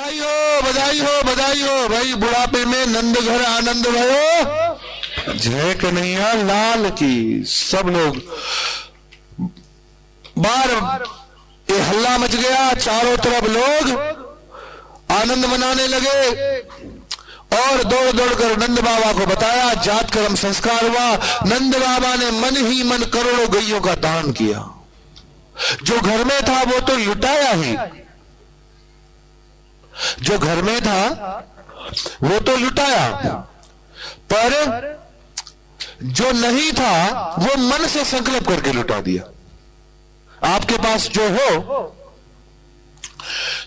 बधाई हो, बधाई हो, बधाई हो भाई। बुढ़ापे में नंद घर आनंद भयो। जय कन्हैया लाल की। सब लोग बार ये हल्ला मच गया, चारों तरफ लोग आनंद मनाने लगे और दौड़ दौड़ कर नंद बाबा को बताया। जात कर्म संस्कार हुआ। नंद बाबा ने मन ही मन करोड़ों गैयों का दान किया। जो घर में था वो तो लुटाया ही, जो घर में था वो तो लुटाया, पर जो नहीं था वो मन से संकल्प करके लुटा दिया। आपके पास जो हो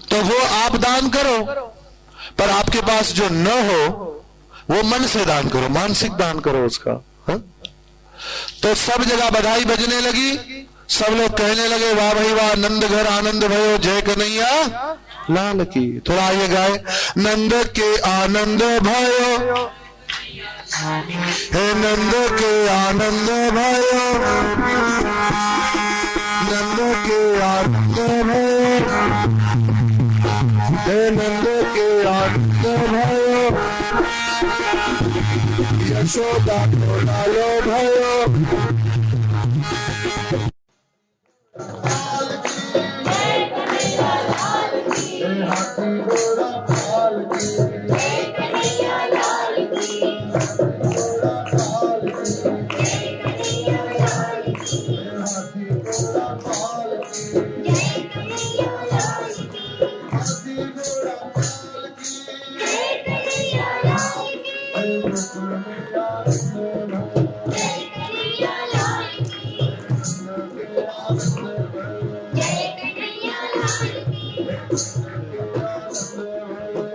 तो वो आप दान करो, पर आपके पास जो न हो वो मन से दान करो, मानसिक दान करो उसका। हा? तो सब जगह बधाई बजने लगी। सब लोग कहने लगे वाह भाई वाह, नंद घर आनंद भयो, जय कन्हैया लाल की। थोड़ा आइए गाए। नंद के आनंद भयो, हे नंद के आनंद भयो, नंद के आनंद भयो, हे नंद के आनंद भयो, यशोदा को लालो भयो। हाथी घोड़ा पाल की, जय कन्हैया लाल की, घोड़ा पाल की, जय कन्हैया लाल की, हाथी घोड़ा पाल की, जय कन्हैया लाल की, हाथी घोड़ा पाल की, जय कन्हैया लाल की, जय कन्हैया लाल की,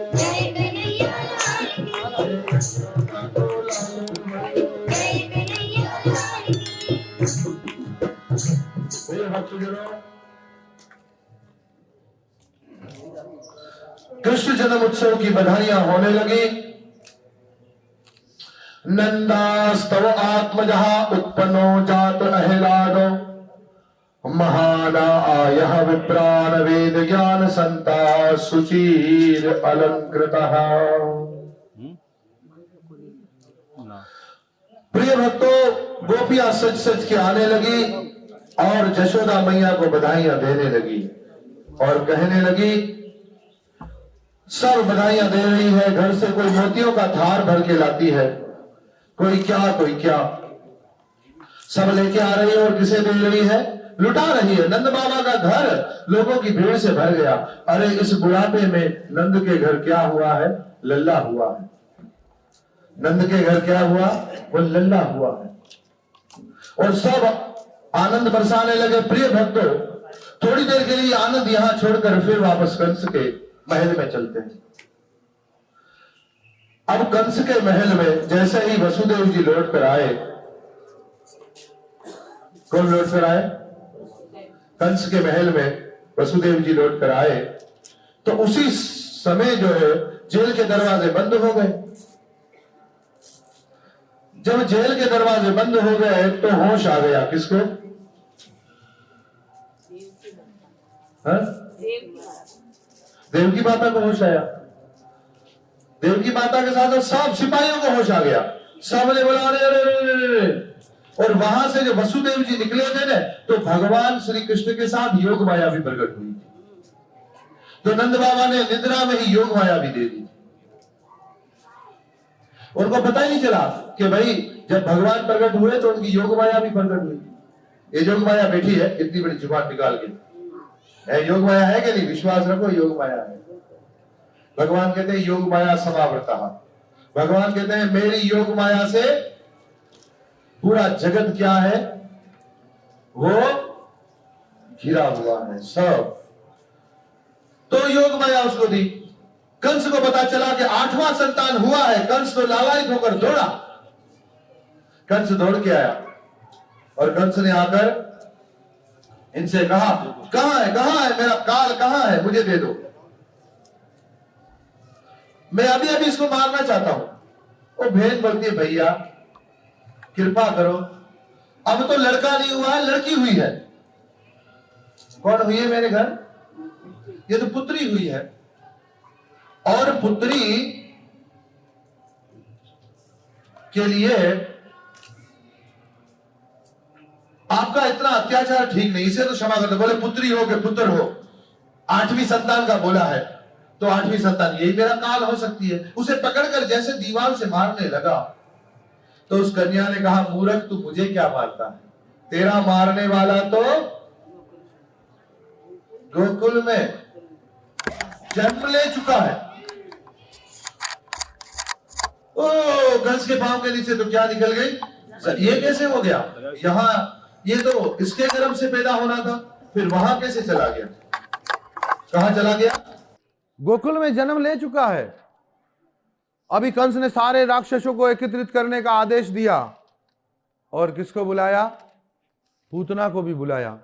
जय कन्हैया लाल की। कृष्ण जन्म उत्सव की बधाइयां होने लगी। नंदास्तव आत्मजहा उत्पन्नो जात अहिलादो, महाना आयः विप्रान वेद ज्ञान संता सुचीर अलंकृतः। प्रिय भक्तों, गोपियां सच सच के आने लगी और जशोदा मैया को बधाइयां देने लगी और कहने लगी, सब बधाइयां दे रही है। घर से कोई मोतियों का थार भर के लाती है, कोई क्या कोई क्या, सब लेके आ रही है और किसे दे रही है? लुटा रही है। नंद बाबा का घर लोगों की भीड़ से भर गया। अरे इस बुढ़ापे में नंद के घर क्या हुआ है? लल्ला हुआ है। नंद के घर क्या हुआ? वो लल्ला हुआ है। और सब आनंद बरसाने लगे। प्रिय भक्तों, थोड़ी देर के लिए आनंद यहां छोड़कर फिर वापस कंस के महल में चलते हैं। अब कंस के महल में जैसे ही वसुदेव जी लौट कर आए, कौन लौट कर आए? कंस के महल में वसुदेव जी लौट कर आए तो उसी समय जो है जेल के दरवाजे बंद हो गए। जब जेल के दरवाजे बंद हो गए तो होश आ गया किसको? देवकी माता को होश आया। देवकी माता के साथ सब सिपाहियों को होश आ गया। सब ने बोला अरे अरे अरे। और वहां से जो वसुदेव जी निकले थे ना, तो भगवान श्री कृष्ण के साथ योग माया भी प्रकट हुई थी। तो नंद बाबा ने निद्रा में ही योग माया भी दे दी। उनको पता ही नहीं चला कि भाई जब भगवान प्रकट हुए तो उनकी योग माया भी प्रकट हुई। ये योग माया बैठी है इतनी बड़ी जुबान निकाल के, योग माया है कि नहीं? विश्वास रखो, योग माया है। भगवान कहते हैं योग माया समावृता। भगवान कहते हैं मेरी योग माया से पूरा जगत क्या है? वो घिरा हुआ है सब। तो योग माया उसको दी। कंस को पता चला कि 8वां संतान हुआ है। कंस तो लालायित होकर दौड़ा। कंस दौड़ के आया और कंस ने आकर इनसे कहा, कहां है मेरा काल, कहां है? मुझे दे दो, मैं अभी अभी इसको मारना चाहता हूं। वो भेद बोलती है भैया कृपा करो, अब तो लड़का नहीं हुआ है, लड़की हुई है। कौन हुई है मेरे घर? ये तो पुत्री हुई है। और पुत्री के लिए आपका इतना अत्याचार ठीक नहीं, इसे तो क्षमा कर दो। बोले पुत्री हो के पुत्र हो, 8वीं संतान का बोला है, तो 8वीं संतान यही मेरा काल हो सकती है। उसे पकड़कर जैसे दीवार से मारने लगा तो उस कन्या ने कहा, मूर्ख तू मुझे क्या मारता है, तेरा मारने वाला तो गोकुल में जन्म ले चुका है। ओ कंस के पांव के नीचे तो क्या निकल गई, ये कैसे हो गया, यहाँ ये तो इसके गर्भ से पैदा होना था, फिर वहां कैसे चला गया, कहां चला गया, गोकुल में जन्म ले चुका है। अभी कंस ने सारे राक्षसों को एकत्रित करने का आदेश दिया और किसको बुलाया, पूतना को भी बुलाया।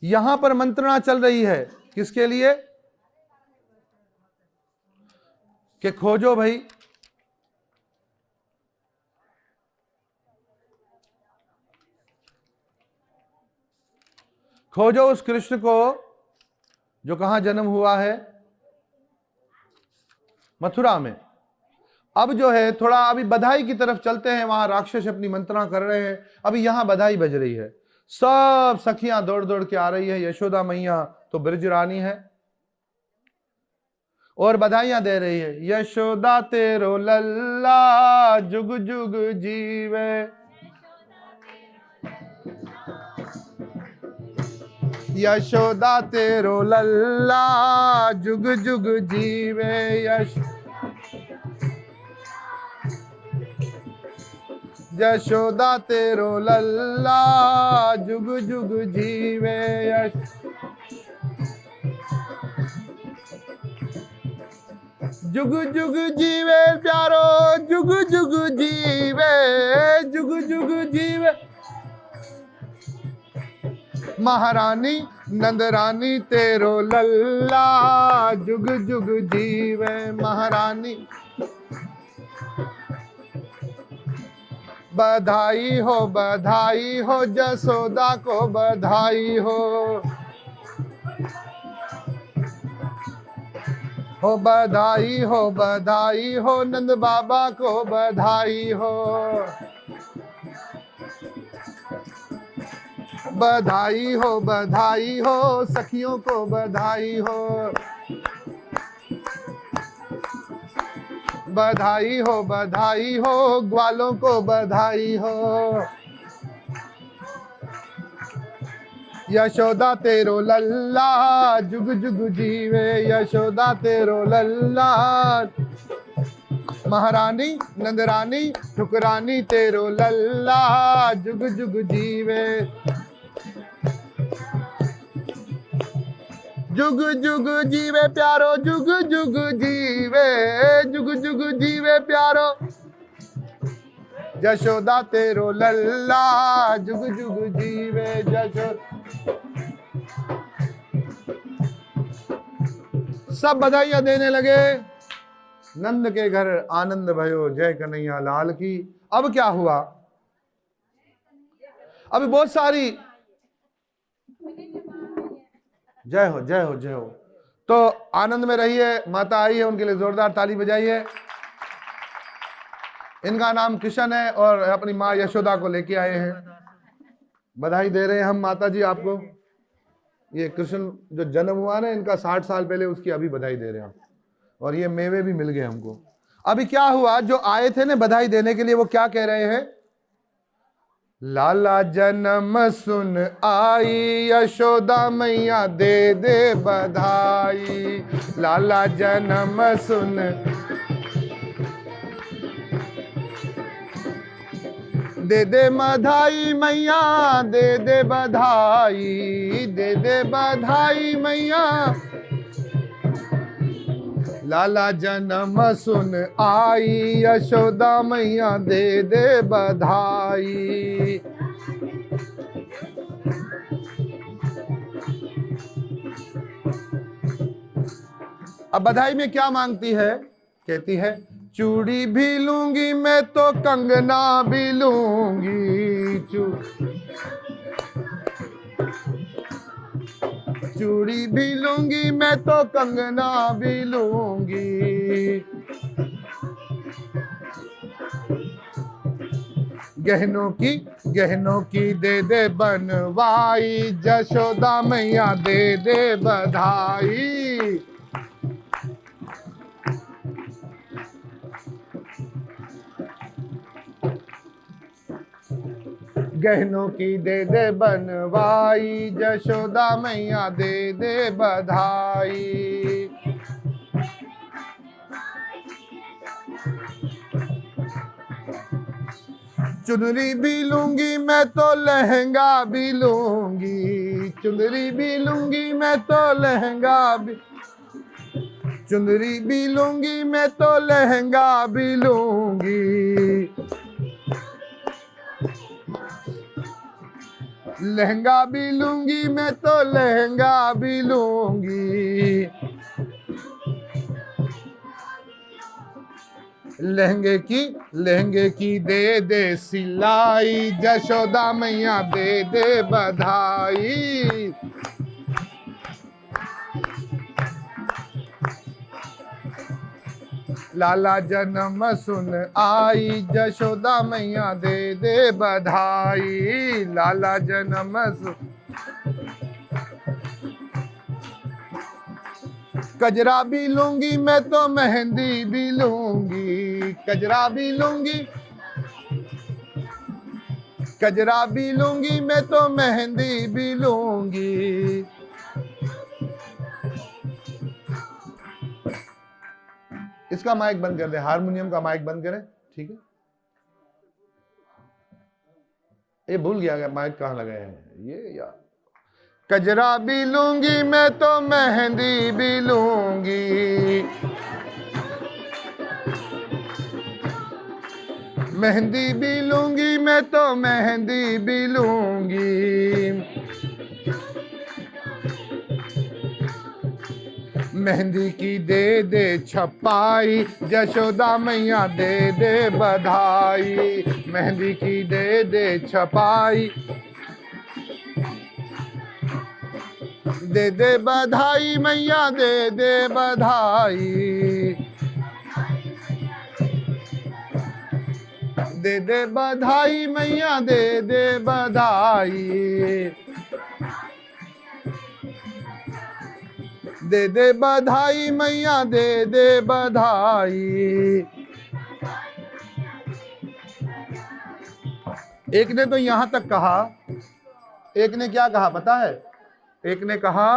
यहां पर मंत्रणा चल रही है किसके लिए, कि खोजो भाई खोजो उस कृष्ण को जो कहां जन्म हुआ है, मथुरा में। अब जो है थोड़ा अभी बधाई की तरफ चलते हैं, वहां राक्षस अपनी मंत्रणा कर रहे हैं, अभी यहां बधाई बज रही है, सब सखियां दौड़ दौड़ के आ रही है। यशोदा मैया तो ब्रज रानी है और बधाइयां दे रही है, यशोदा तेरो लल्ला जुग जुग जीवे, यशोदा तेरो लल्ला जुग जुग जीवे, यशोदा तेरो लल्ला जुग जुग जीवे, जुग जुग जीवे प्यारो, जुग जुग जीवे, जुग जुग जीवे, महारानी नंदरानी तेरो लल्ला जुग जुग जीवे, महारानी बधाई हो जसोदा को बधाई हो बधाई हो नंद बाबा को बधाई हो, बधाई हो सखियों को बधाई हो, बधाई हो ग्वालों को बधाई हो, यशोदा तेरो लल्ला जुग जुग जीवे, यशोदा तेरो लल्ला, महारानी नंदरानी ठुकरानी तेरो लल्ला जुग जुग जीवे, जुग जुग जीवे प्यारो, जुग जुग जीवे, जुग जुग जीवे प्यारो, यशोदा तेरो लल्ला जुग जुग जीवे, यशोदा। सब बधाइयां देने लगे, नंद के घर आनंद भयो, जय कन्हैया लाल की। अब क्या हुआ, अभी बहुत सारी जय हो जय हो जय हो, तो आनंद में रहिए। माता आई है, उनके लिए जोरदार ताली बजाइए। इनका नाम किशन है और अपनी माँ यशोदा को लेके आए हैं, बधाई दे रहे हैं हम माता जी आपको। ये कृष्ण जो जन्म हुआ ना इनका 60 साल पहले, उसकी अभी बधाई दे रहे हैं हम, और ये मेवे भी मिल गए हमको। अभी क्या हुआ, जो आए थे ना बधाई देने के लिए, वो क्या कह रहे हैं, लाला जन्म सुन आई यशोदा मैया दे दे बधाई, लाला जन्म सुन दे दे बधाई मैया, दे दे बधाई, दे दे बधाई मैया, लाला जन्म सुन आई यशोदा मैया दे दे बधाई। अब बधाई में क्या मांगती है, कहती है चूड़ी भी लूंगी मैं तो कंगना भी लूंगी, चूड़ी भी लूंगी मैं तो कंगना भी लूंगी, गहनों की दे दे बनवाई, जशोदा मैया दे दे बधाई। गहनों की दे दे बनवाई, जशोदा मैया दे दे बधाई। चुनरी भी लूंगी मैं तो लहंगा भी लूंगी, चुनरी भी लूंगी मैं तो लहंगा भी, चुनरी भी लूंगी मैं तो लहंगा भी लूंगी, लहंगा भी लूंगी मैं तो लहंगा भी लूंगी। लहंगे की दे दे सिलाई, जशोदा मैया दे दे बधाई। लाला जन्म सुन आई, जशोदा मैया दे दे बधाई। लाला जन्म सुन, कजरा भी लूंगी मैं तो मेहंदी भी लूंगी, कजरा भी लूंगी, कजरा भी लूंगी मैं तो मेहंदी भी लूंगी। इसका माइक बंद कर दे, हारमोनियम का माइक बंद करें, ठीक है। ये भूल गया माइक कहाँ लगाया है ये यार। कजरा भी लूंगी मैं तो मेहंदी भी लूंगी, मेहंदी भी लूंगी मैं तो मेहंदी भी लूंगी। मेहंदी की दे दे छपाई, जशोदा मैया दे दे बधाई। मेहंदी की दे दे छपाई, दे दे बधाई मैया दे दे बधाई। दे दे बधाई मैया दे दे बधाई। दे दे बधाई मैया दे दे बधाई। एक ने तो यहां तक कहा, एक ने क्या कहा पता है? एक ने कहा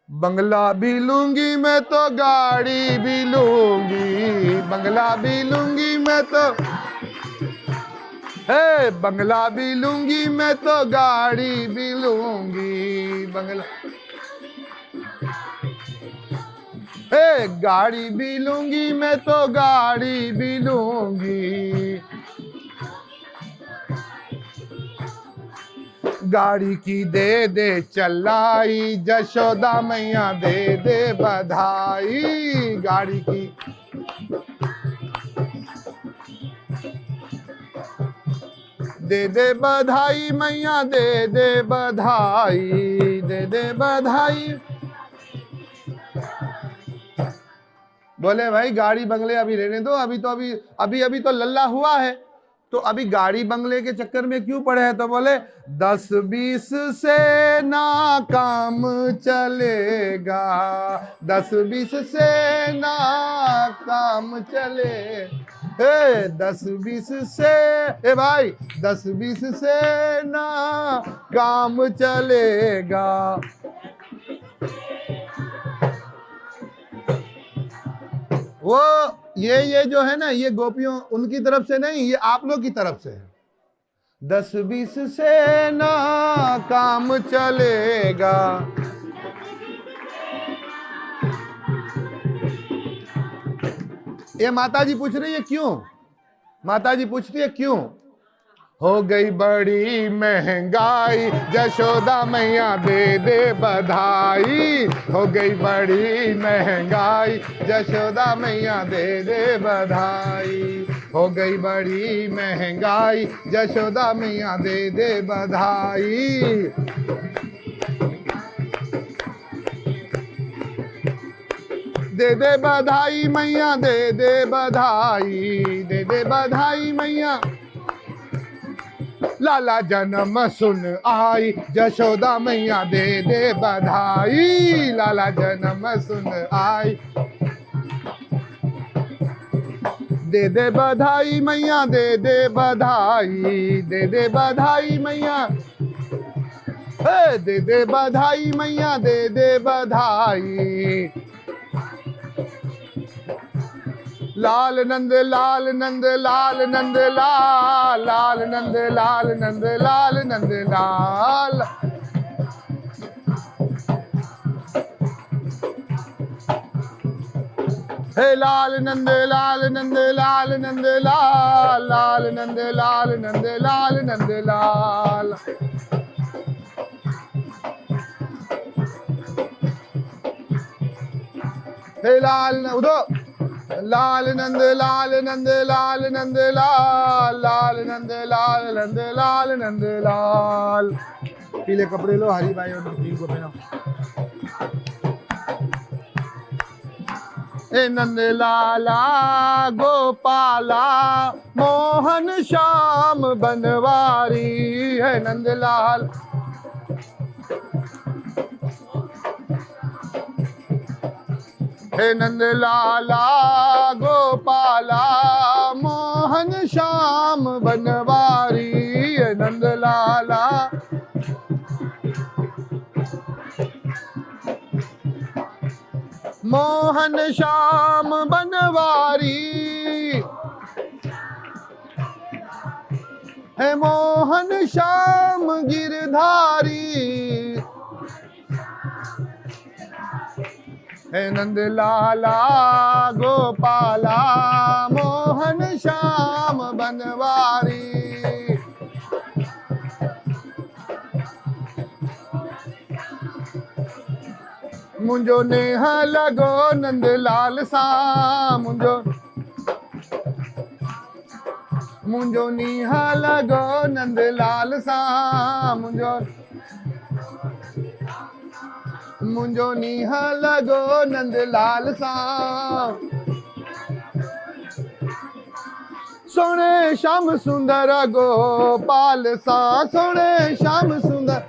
बंगला भी लूंगी मैं तो गाड़ी भी लूंगी, बंगला भी लूंगी मैं तो, हे बंगला भी लूंगी मैं तो गाड़ी भी लूंगी। बंगला, हे गाड़ी भी लूंगी मैं तो गाड़ी भी लूंगी। गाड़ी की दे दे चलाई, जशोदा मैया दे दे बधाई। गाड़ी की दे दे बधाई मैया दे दे बधाई, दे दे बधाई। बोले भाई गाड़ी बंगले अभी रहने दो, अभी तो लल्ला हुआ है, तो अभी गाड़ी बंगले के चक्कर में क्यों पड़े हैं? तो बोले 10-20 से ना काम चलेगा, 10-20 से ना काम चले, 10-20 से, ए भाई 10-20 से ना काम चलेगा। वो ये जो है ना, ये गोपियों उनकी तरफ से नहीं, ये आप लोग की तरफ से है। 10-20 से ना काम चलेगा। ये माताजी पूछ रही है क्यों? माताजी पूछती है क्यों? हो गई बड़ी महंगाई, जशोदा मैया दे दे बधाई। हो गई बड़ी महंगाई, जशोदा मैया दे दे बधाई। हो गई बड़ी महंगाई, जशोदा मैया दे दे बधाई। दे दे बधाई मैया दे दे बधाई, दे दे बधाई मैया। लाला जन्म सुन आई, जशोदा मैया दे दे बधाई। लाला जन्म सुन आई, दे दे बधाई मैया, दे दे बधाई, दे दे बधाई मैया, दे दे बधाई मैया, दे दे बधाई। लाल नंद लाल नंद लाल नंद लाल, लाल नंद लाल नंद लाल नंद लाल। हे लाल नंद लाल नंद लाल नंद लाल, लाल नंद लाल नंद लाल नंद लाल। हे लाल उधर, लाल नंद लाल नंद लाल नंद लाल, लाल नंद लाल नंद लाल नंद लाल। पीले कपड़े लो हरी भाई और नमकीन को पहनाओ। ए नंद लाला गोपाला मोहन श्याम बनवारी, है नंद लाल। हे नंद लाला गोपाला मोहन श्याम बनवारी, हे नंद लाला। मोहन श्याम बनवारी, है मोहन श्याम गिरधारी, हे नंद लाला गोपाला मोहन श्याम बनवारी। मुंजो नेह लगो नंद लाल सा, मुंजो नेह लगो नंद लाल सा, मुंजो नीह लगो नंद लाल सा। सोने श्याम सुंदर गोपाल सा, सोने श्याम सुंदर,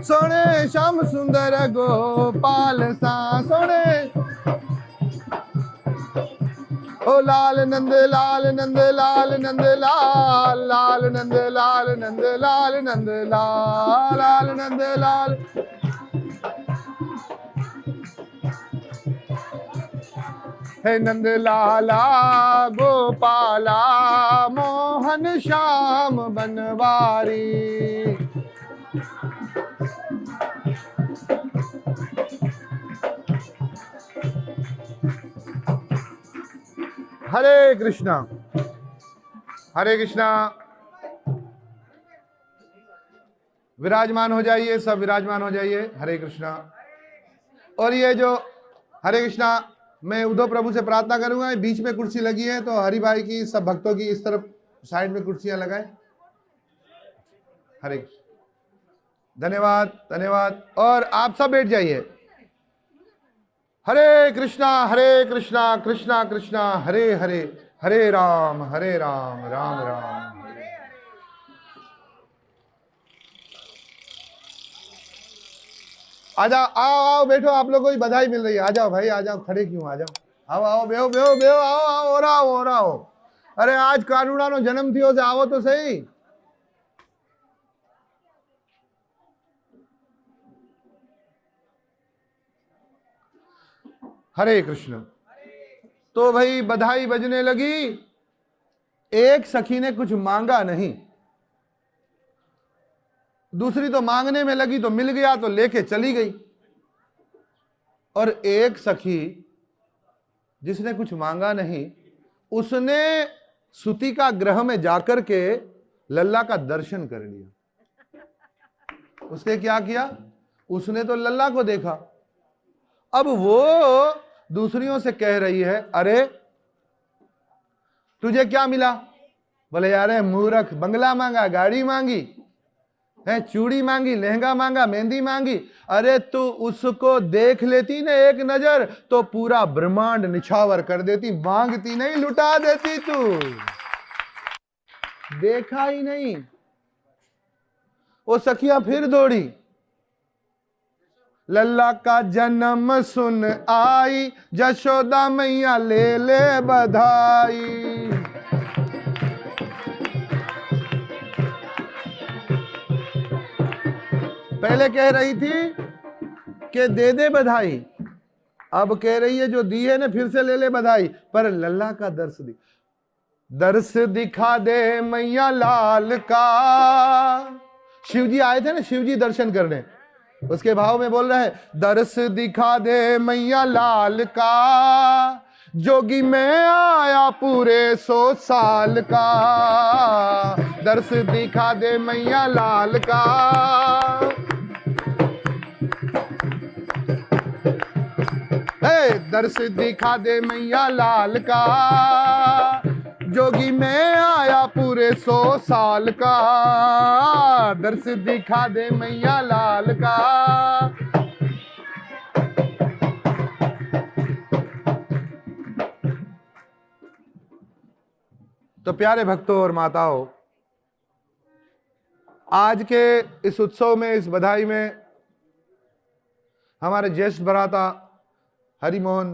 सोने श्याम सुंदर गोपाल सा, सोने। ओ लाल नंद लाल नंद लाल नंद लाल, लाल नंद लाल नंद लाल नंद लाल, लाल नंद लाल। हे नंद लाला गोपाला मोहन श्याम बनवारी। हरे कृष्णा हरे कृष्णा। विराजमान हो जाइए, सब विराजमान हो जाइए। हरे कृष्णा। और ये जो हरे कृष्णा, मैं उद्धव प्रभु से प्रार्थना करूंगा, बीच में कुर्सी लगी है तो हरि भाई की, सब भक्तों की इस तरफ साइड में कुर्सियां लगाएं। हरे कृष्ण। धन्यवाद धन्यवाद। और आप सब बैठ जाइए। हरे कृष्णा कृष्णा कृष्णा हरे हरे, हरे राम राम राम हरे। आजाओ, आओ आओ बैठो, आप लोगों को बधाई मिल रही है। आ जाओ भाई, आ जाओ, खड़े क्यों, आ जाओ, आओ आओ, बेहो बेहो बेहो, आओ आओ, हो रहा हो। अरे आज कानूना नो जन्म थियो, आओ तो सही। हरे कृष्ण। तो भाई बधाई बजने लगी। एक सखी ने कुछ मांगा नहीं, दूसरी तो मांगने में लगी तो मिल गया तो लेके चली गई। और एक सखी जिसने कुछ मांगा नहीं, उसने सुतिका ग्रह में जाकर के लल्ला का दर्शन कर लिया। उसने क्या किया, उसने तो लल्ला को देखा। अब वो दूसरियों से कह रही है, अरे तुझे क्या मिला? बोले यार मूर्ख, बंगला मांगा, गाड़ी मांगी है, चूड़ी मांगी, लहंगा मांगा, मेहंदी मांगी। अरे तू उसको देख लेती ना एक नजर तो पूरा ब्रह्मांड निछावर कर देती। मांगती नहीं, लुटा देती तू। देखा ही नहीं। वो सखिया फिर दौड़ी, लल्ला का जन्म सुन आई, जशोदा मैया ले ले बधाई। पहले कह रही थी कि दे दे बधाई, अब कह रही है जो दी है ना फिर से ले ले बधाई। पर लल्ला का दर्श दिखा दे मैया लाल का। शिव जी आए थे ना, शिव जी दर्शन करने, उसके भाव में बोल रहे हैं दर्श दिखा दे मैया लाल का, जोगी मैं आया पूरे 100 साल का। दर्श दिखा दे मैया लाल का। दर्श दिखा दे मैया लाल का, जोगी मैं आया पूरे 100 साल का। दर्श दिखा दे मैया लाल का। तो प्यारे भक्तों और माताओं, आज के इस उत्सव में, इस बधाई में हमारे ज्येष्ठ भ्राता हरिमोहन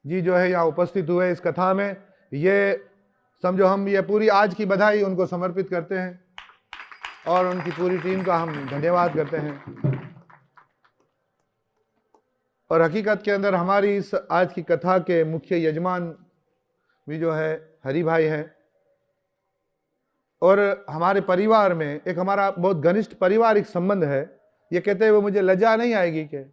जी जो है यहाँ उपस्थित हुए इस कथा में। ये समझो हम ये पूरी आज की बधाई उनको समर्पित करते हैं और उनकी पूरी टीम का हम धन्यवाद करते हैं। और हकीकत के अंदर हमारी इस आज की कथा के मुख्य यजमान भी जो है हरि भाई हैं। और हमारे परिवार में एक हमारा बहुत घनिष्ठ पारिवारिक संबंध है। ये कहते हुए मुझे लज्जा नहीं आएगी कि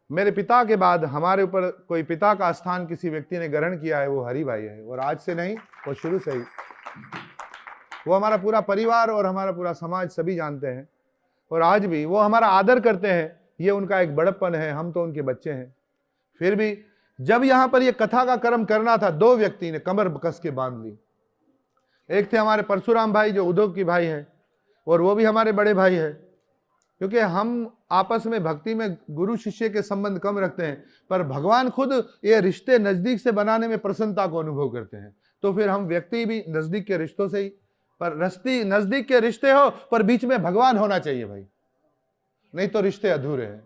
मेरे पिता के बाद हमारे ऊपर कोई पिता का स्थान किसी व्यक्ति ने ग्रहण किया है, वो हरि भाई है। और आज से नहीं, वो शुरू से ही, वो हमारा पूरा परिवार और हमारा पूरा समाज सभी जानते हैं। और आज भी वो हमारा आदर करते हैं, ये उनका एक बड़प्पन है। हम तो उनके बच्चे हैं। फिर भी जब यहाँ पर ये कथा का कर्म करना था, 2 व्यक्ति ने कमर कस के बांध ली। एक थे हमारे परशुराम भाई जो उद्योग की भाई है, और वो भी हमारे बड़े भाई है। क्योंकि हम आपस में भक्ति में गुरु शिष्य के संबंध कम रखते हैं, पर भगवान खुद ये रिश्ते नजदीक से बनाने में प्रसन्नता को अनुभव करते हैं। तो फिर हम व्यक्ति भी नजदीक के रिश्तों से ही, पर नजदीक के रिश्ते हो पर बीच में भगवान होना चाहिए भाई, नहीं तो रिश्ते अधूरे हैं।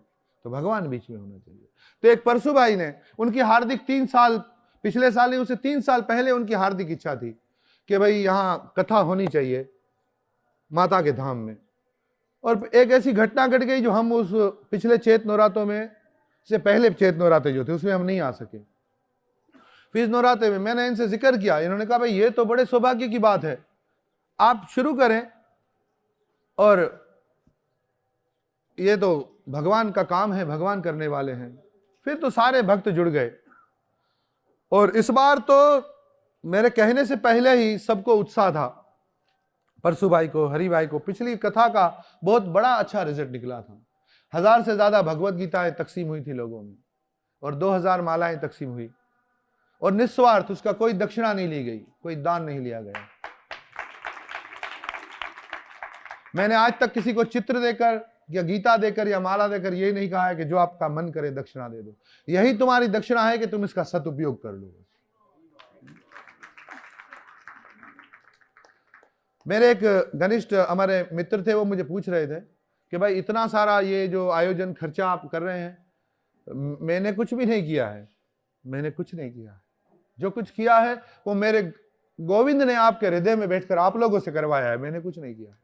तो भगवान बीच में होना चाहिए। तो एक परशु भाई ने, उनकी हार्दिक 3 साल, पिछले साल ही, उसे 3 साल पहले उनकी हार्दिक इच्छा थी कि भाई यहाँ कथा होनी चाहिए माता के धाम में। और एक ऐसी घटना घट गई जो हम उस पिछले चैत नवरात्रों में से पहले चैत नवरात्रे जो थे उसमें हम नहीं आ सके। फिर इस नवरात्रे में मैंने इनसे जिक्र किया, इन्होंने कहा भाई ये तो बड़े सौभाग्य की बात है, आप शुरू करें। और ये तो भगवान का काम है, भगवान करने वाले हैं। फिर तो सारे भक्त जुड़ गए। और इस बार तो मेरे कहने से पहले ही सबको उत्साह था। परशु भाई को, हरि भाई को पिछली कथा का बहुत बड़ा अच्छा रिजल्ट निकला था। 1000 से ज्यादा भगवत गीताएं तकसीम हुई थी लोगों में, और 2000 मालाएं तकसीम हुई। और निस्वार्थ, उसका कोई दक्षिणा नहीं ली गई, कोई दान नहीं लिया गया। मैंने आज तक किसी को चित्र देकर या गीता देकर या माला देकर ये नहीं कहा है कि जो आपका मन करे दक्षिणा दे दो। यही तुम्हारी दक्षिणा है कि तुम इसका सदुपयोग कर लो। मेरे एक घनिष्ठ हमारे मित्र थे, वो मुझे पूछ रहे थे कि भाई इतना सारा ये जो आयोजन खर्चा आप कर रहे हैं, मैंने कुछ भी नहीं किया है। मैंने कुछ नहीं किया है। जो कुछ किया है वो मेरे गोविंद ने आपके हृदय में बैठकर आप लोगों से करवाया है। मैंने कुछ नहीं किया।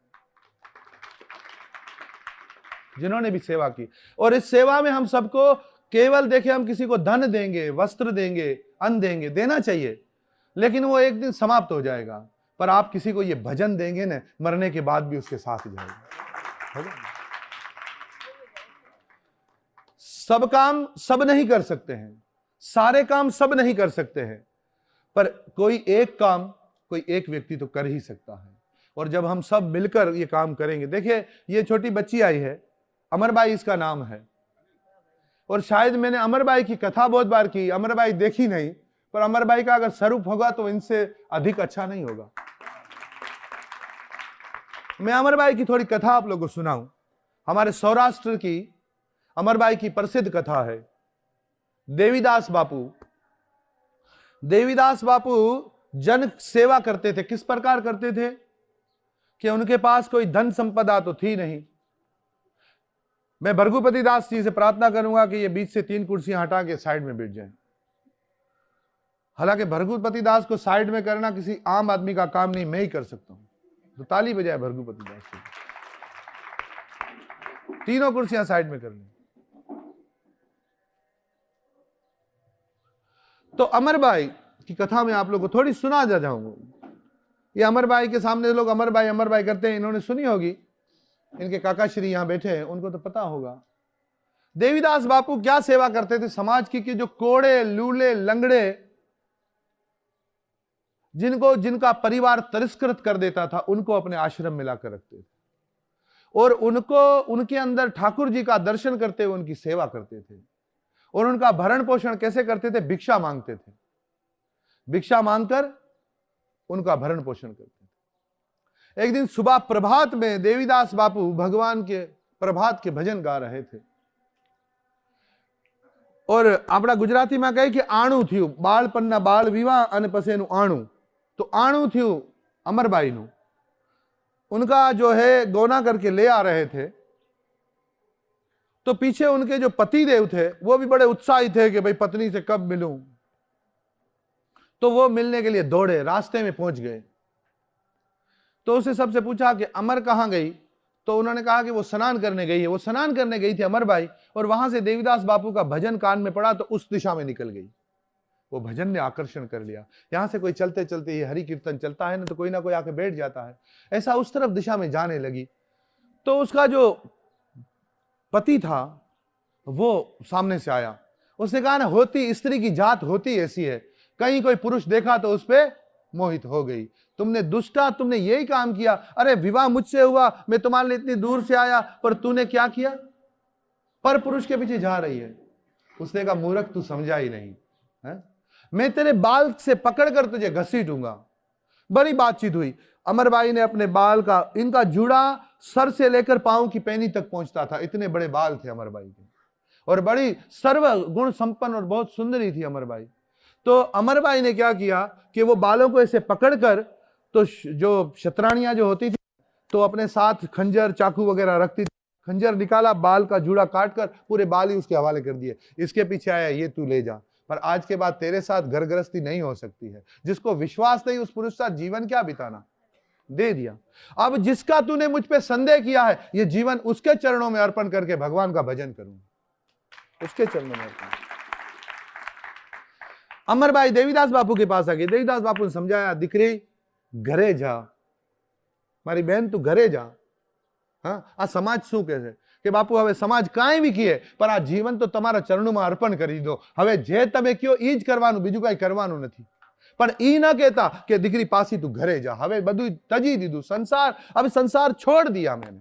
जिन्होंने भी सेवा की, और इस सेवा में हम सबको केवल देखे, हम किसी को धन देंगे, वस्त्र देंगे, अन्न देंगे, देना चाहिए, लेकिन वो एक दिन समाप्त हो जाएगा। पर आप किसी को ये भजन देंगे ना, मरने के बाद भी उसके साथ जाएगा। सब काम सब नहीं कर सकते हैं, सारे काम सब नहीं कर सकते हैं, पर कोई एक काम कोई एक व्यक्ति तो कर ही सकता है। और जब हम सब मिलकर ये काम करेंगे, देखिए ये छोटी बच्ची आई है, अमरबाई इसका नाम है। और शायद मैंने अमरबाई की कथा बहुत बार की, अमरबाई देखी नहीं, पर अमरबाई का अगर स्वरूप होगा तो इनसे अधिक अच्छा नहीं होगा। मैं अमरबाई की थोड़ी कथा आप लोगों को सुनाऊं। हमारे सौराष्ट्र की अमरबाई की प्रसिद्ध कथा है। देवीदास बापू, देवीदास बापू जन सेवा करते थे। किस प्रकार करते थे? कि उनके पास कोई धन संपदा तो थी नहीं। मैं भृगुपति दास जी से प्रार्थना करूंगा कि ये बीच से 3 कुर्सियां हटा के साइड में बैठ जाएं। हालांकि भृगुपति दास को साइड में करना किसी आम आदमी का काम नहीं, मैं ही कर सकता हूं। तो ताली बजाए भृगुपति दास जी। 3 कुर्सियां साइड में कर ली। तो अमरबाई की कथा में आप लोगों को थोड़ी सुना जा जाऊंगा। ये अमरबाई के सामने लोग अमरबाई करते हैं, इन्होंने सुनी होगी। इनके काका श्री यहां बैठे हैं, उनको तो पता होगा देवीदास बापू क्या सेवा करते थे समाज की, कि जो कोड़े लूले लंगड़े जिनका परिवार तिरस्कृत कर देता था, उनको अपने आश्रम में लाकर रखते थे और उनके अंदर ठाकुर जी का दर्शन करते हुए उनकी सेवा करते थे। और उनका भरण पोषण कैसे करते थे? भिक्षा मांगते थे, भिक्षा मांगकर उनका भरण पोषण करते थे। एक दिन सुबह प्रभात में देवीदास बापू भगवान के प्रभात के भजन गा रहे थे और अपना गुजराती में कहे कि आणु थी बालपन्ना बाल विवाह अने पछीनु आणु। तो आणु थी अमरबाई नु, उनका जो है गौना करके ले आ रहे थे। तो पीछे उनके जो पति देव थे वो भी बड़े उत्साही थे कि भाई पत्नी से कब मिलूं। तो वो मिलने के लिए दौड़े, रास्ते में पहुंच गए। तो उसने सबसे पूछा कि अमर कहां गई? तो उन्होंने कहा कि वो स्नान करने गई है। वो स्नान करने गई थी अमरबाई, और वहां से देवीदास बापू का भजन कान में पड़ा तो उस दिशा में निकल गई। वो भजन ने आकर्षण कर लिया। यहां से कोई चलते चलते ये हरि कीर्तन चलता है ना, तो कोई ना कोई आके बैठ जाता है, ऐसा उस तरफ दिशा में जाने लगी। तो उसका जो पति था वो सामने से आया। उसने कहा ना, होती स्त्री की जात होती ऐसी है, कहीं कोई पुरुष देखा तो उस पे मोहित हो गई। तुमने दुष्टा, तुमने यही काम किया। अरे विवाह मुझसे हुआ, मैं तुम्हारे लिए इतनी दूर से आया, पर तूने क्या किया? पर पुरुष के पीछे जा रही है। उसने कहा, मूर्ख तू समझा ही नहीं है? मैं तेरे बाल से पकड़कर तुझे घसीटूंगा। बड़ी बातचीत हुई। अमरबाई ने अपने बाल का, इनका जूड़ा सर से लेकर पांव की पैनी तक पहुंचता था, इतने बड़े बाल थे अमरबाई के, और बड़ी सर्व गुण संपन्न और बहुत सुंदरी थी अमरबाई। तो अमरबाई ने क्या किया कि वो बालों को ऐसे पकड़कर, तो जो शतरानियां जो होती थी तो अपने साथ खंजर चाकू वगैरह रखती थी। खंजर निकाला, बाल का जूड़ा काटकर पूरे बाल ही उसके हवाले कर दिए। इसके पीछे आया, ये तू ले जा, पर आज के बाद तेरे साथ घर गृहस्थी नहीं हो सकती है। जिसको विश्वास नहीं उस पुरुष साथ जीवन क्या बिताना, दे दिया। अब जिसका तूने मुझ पे संदेह किया है, ये जीवन उसके चरणों में अर्पण करके भगवान का भजन करूंगा, उसके चरणों में अर्पण। अमरबाई देवीदास बापू के पास आ गई। देवीदास बापू ने समझाया, दिकरी घरे जा, मारी बहन तू घरे जा। हाँ, आ समाज शू कहे कि बापू हवे समाज काई भी किए, पर आ जीवन तो तमारा चरणों में अर्पण करी दो। हवे जे तमे क्यों ईज करवानुं, बीजू काई करवानुं नथी। पण ई न कहता कि दीकरी पासी तू घरे जा। हवे बधुं तजी दीधुं, संसार, अब संसार छोड़ दिया मैंने।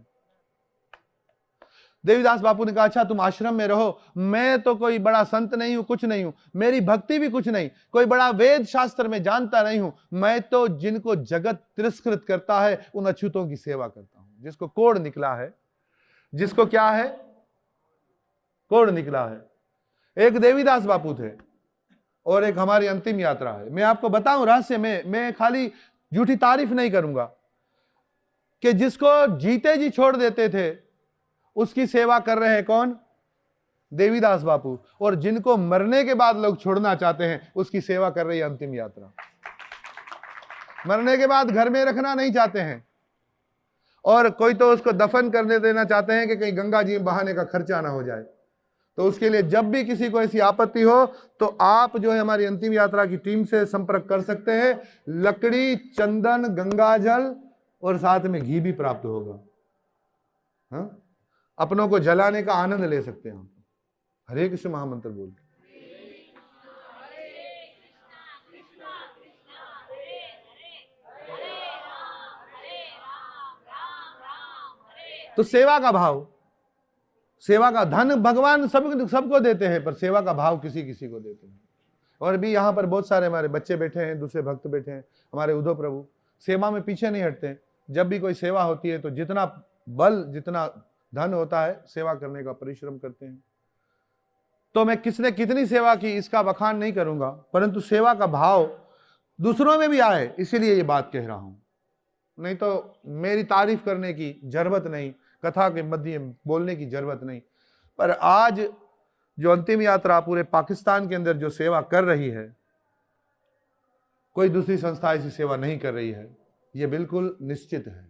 देवीदास बापू ने कहा, अच्छा तुम आश्रम में रहो, मैं तो कोई बड़ा संत नहीं हूं, कुछ नहीं हूं, मेरी भक्ति भी कुछ नहीं, कोई बड़ा वेद शास्त्र में जानता नहीं हूं। मैं तो जिनको जगत तिरस्कृत करता है उन अछूतों की सेवा करता हूं। जिसको कोढ़ निकला है, जिसको क्या है, कोढ़ निकला है। एक देवीदास बापू थे और एक हमारी अंतिम यात्रा है। मैं आपको बताऊं रहस्य में, मैं खाली झूठी तारीफ नहीं करूंगा, कि जिसको जीते जी छोड़ देते थे उसकी सेवा कर रहे हैं कौन? देवीदास बापू। और जिनको मरने के बाद लोग छोड़ना चाहते हैं उसकी सेवा कर रही है अंतिम यात्रा। मरने के बाद घर में रखना नहीं चाहते हैं, और कोई तो उसको दफन करने देना चाहते हैं कि कहीं गंगा जी में बहाने का खर्चा ना हो जाए। तो उसके लिए जब भी किसी को ऐसी आपत्ति हो तो आप जो है हमारी अंतिम यात्रा की टीम से संपर्क कर सकते हैं। लकड़ी, चंदन, गंगा जल और साथ में घी भी प्राप्त होगा। हाँ? अपनों को जलाने का आनंद ले सकते हैं हम। हरे कृष्ण महामंत्र बोल। तो सेवा का भाव, सेवा का धन भगवान सबको देते हैं, पर सेवा का भाव किसी किसी को देते हैं। और भी यहाँ पर बहुत सारे हमारे बच्चे बैठे हैं, दूसरे भक्त बैठे हैं, हमारे उद्धव प्रभु सेवा में पीछे नहीं हटते। जब भी कोई सेवा होती है तो जितना बल, जितना धन होता है, सेवा करने का परिश्रम करते हैं। तो मैं किसने कितनी सेवा की इसका बखान नहीं करूंगा, परंतु सेवा का भाव दूसरों में भी आए, इसीलिए ये बात कह रहा हूं। नहीं तो मेरी तारीफ करने की जरूरत नहीं, कथा के मध्य बोलने की जरूरत नहीं। पर आज जो अंतिम यात्रा पूरे पाकिस्तान के अंदर जो सेवा कर रही है, कोई दूसरी संस्था ऐसी सेवा नहीं कर रही है, यह बिल्कुल निश्चित है।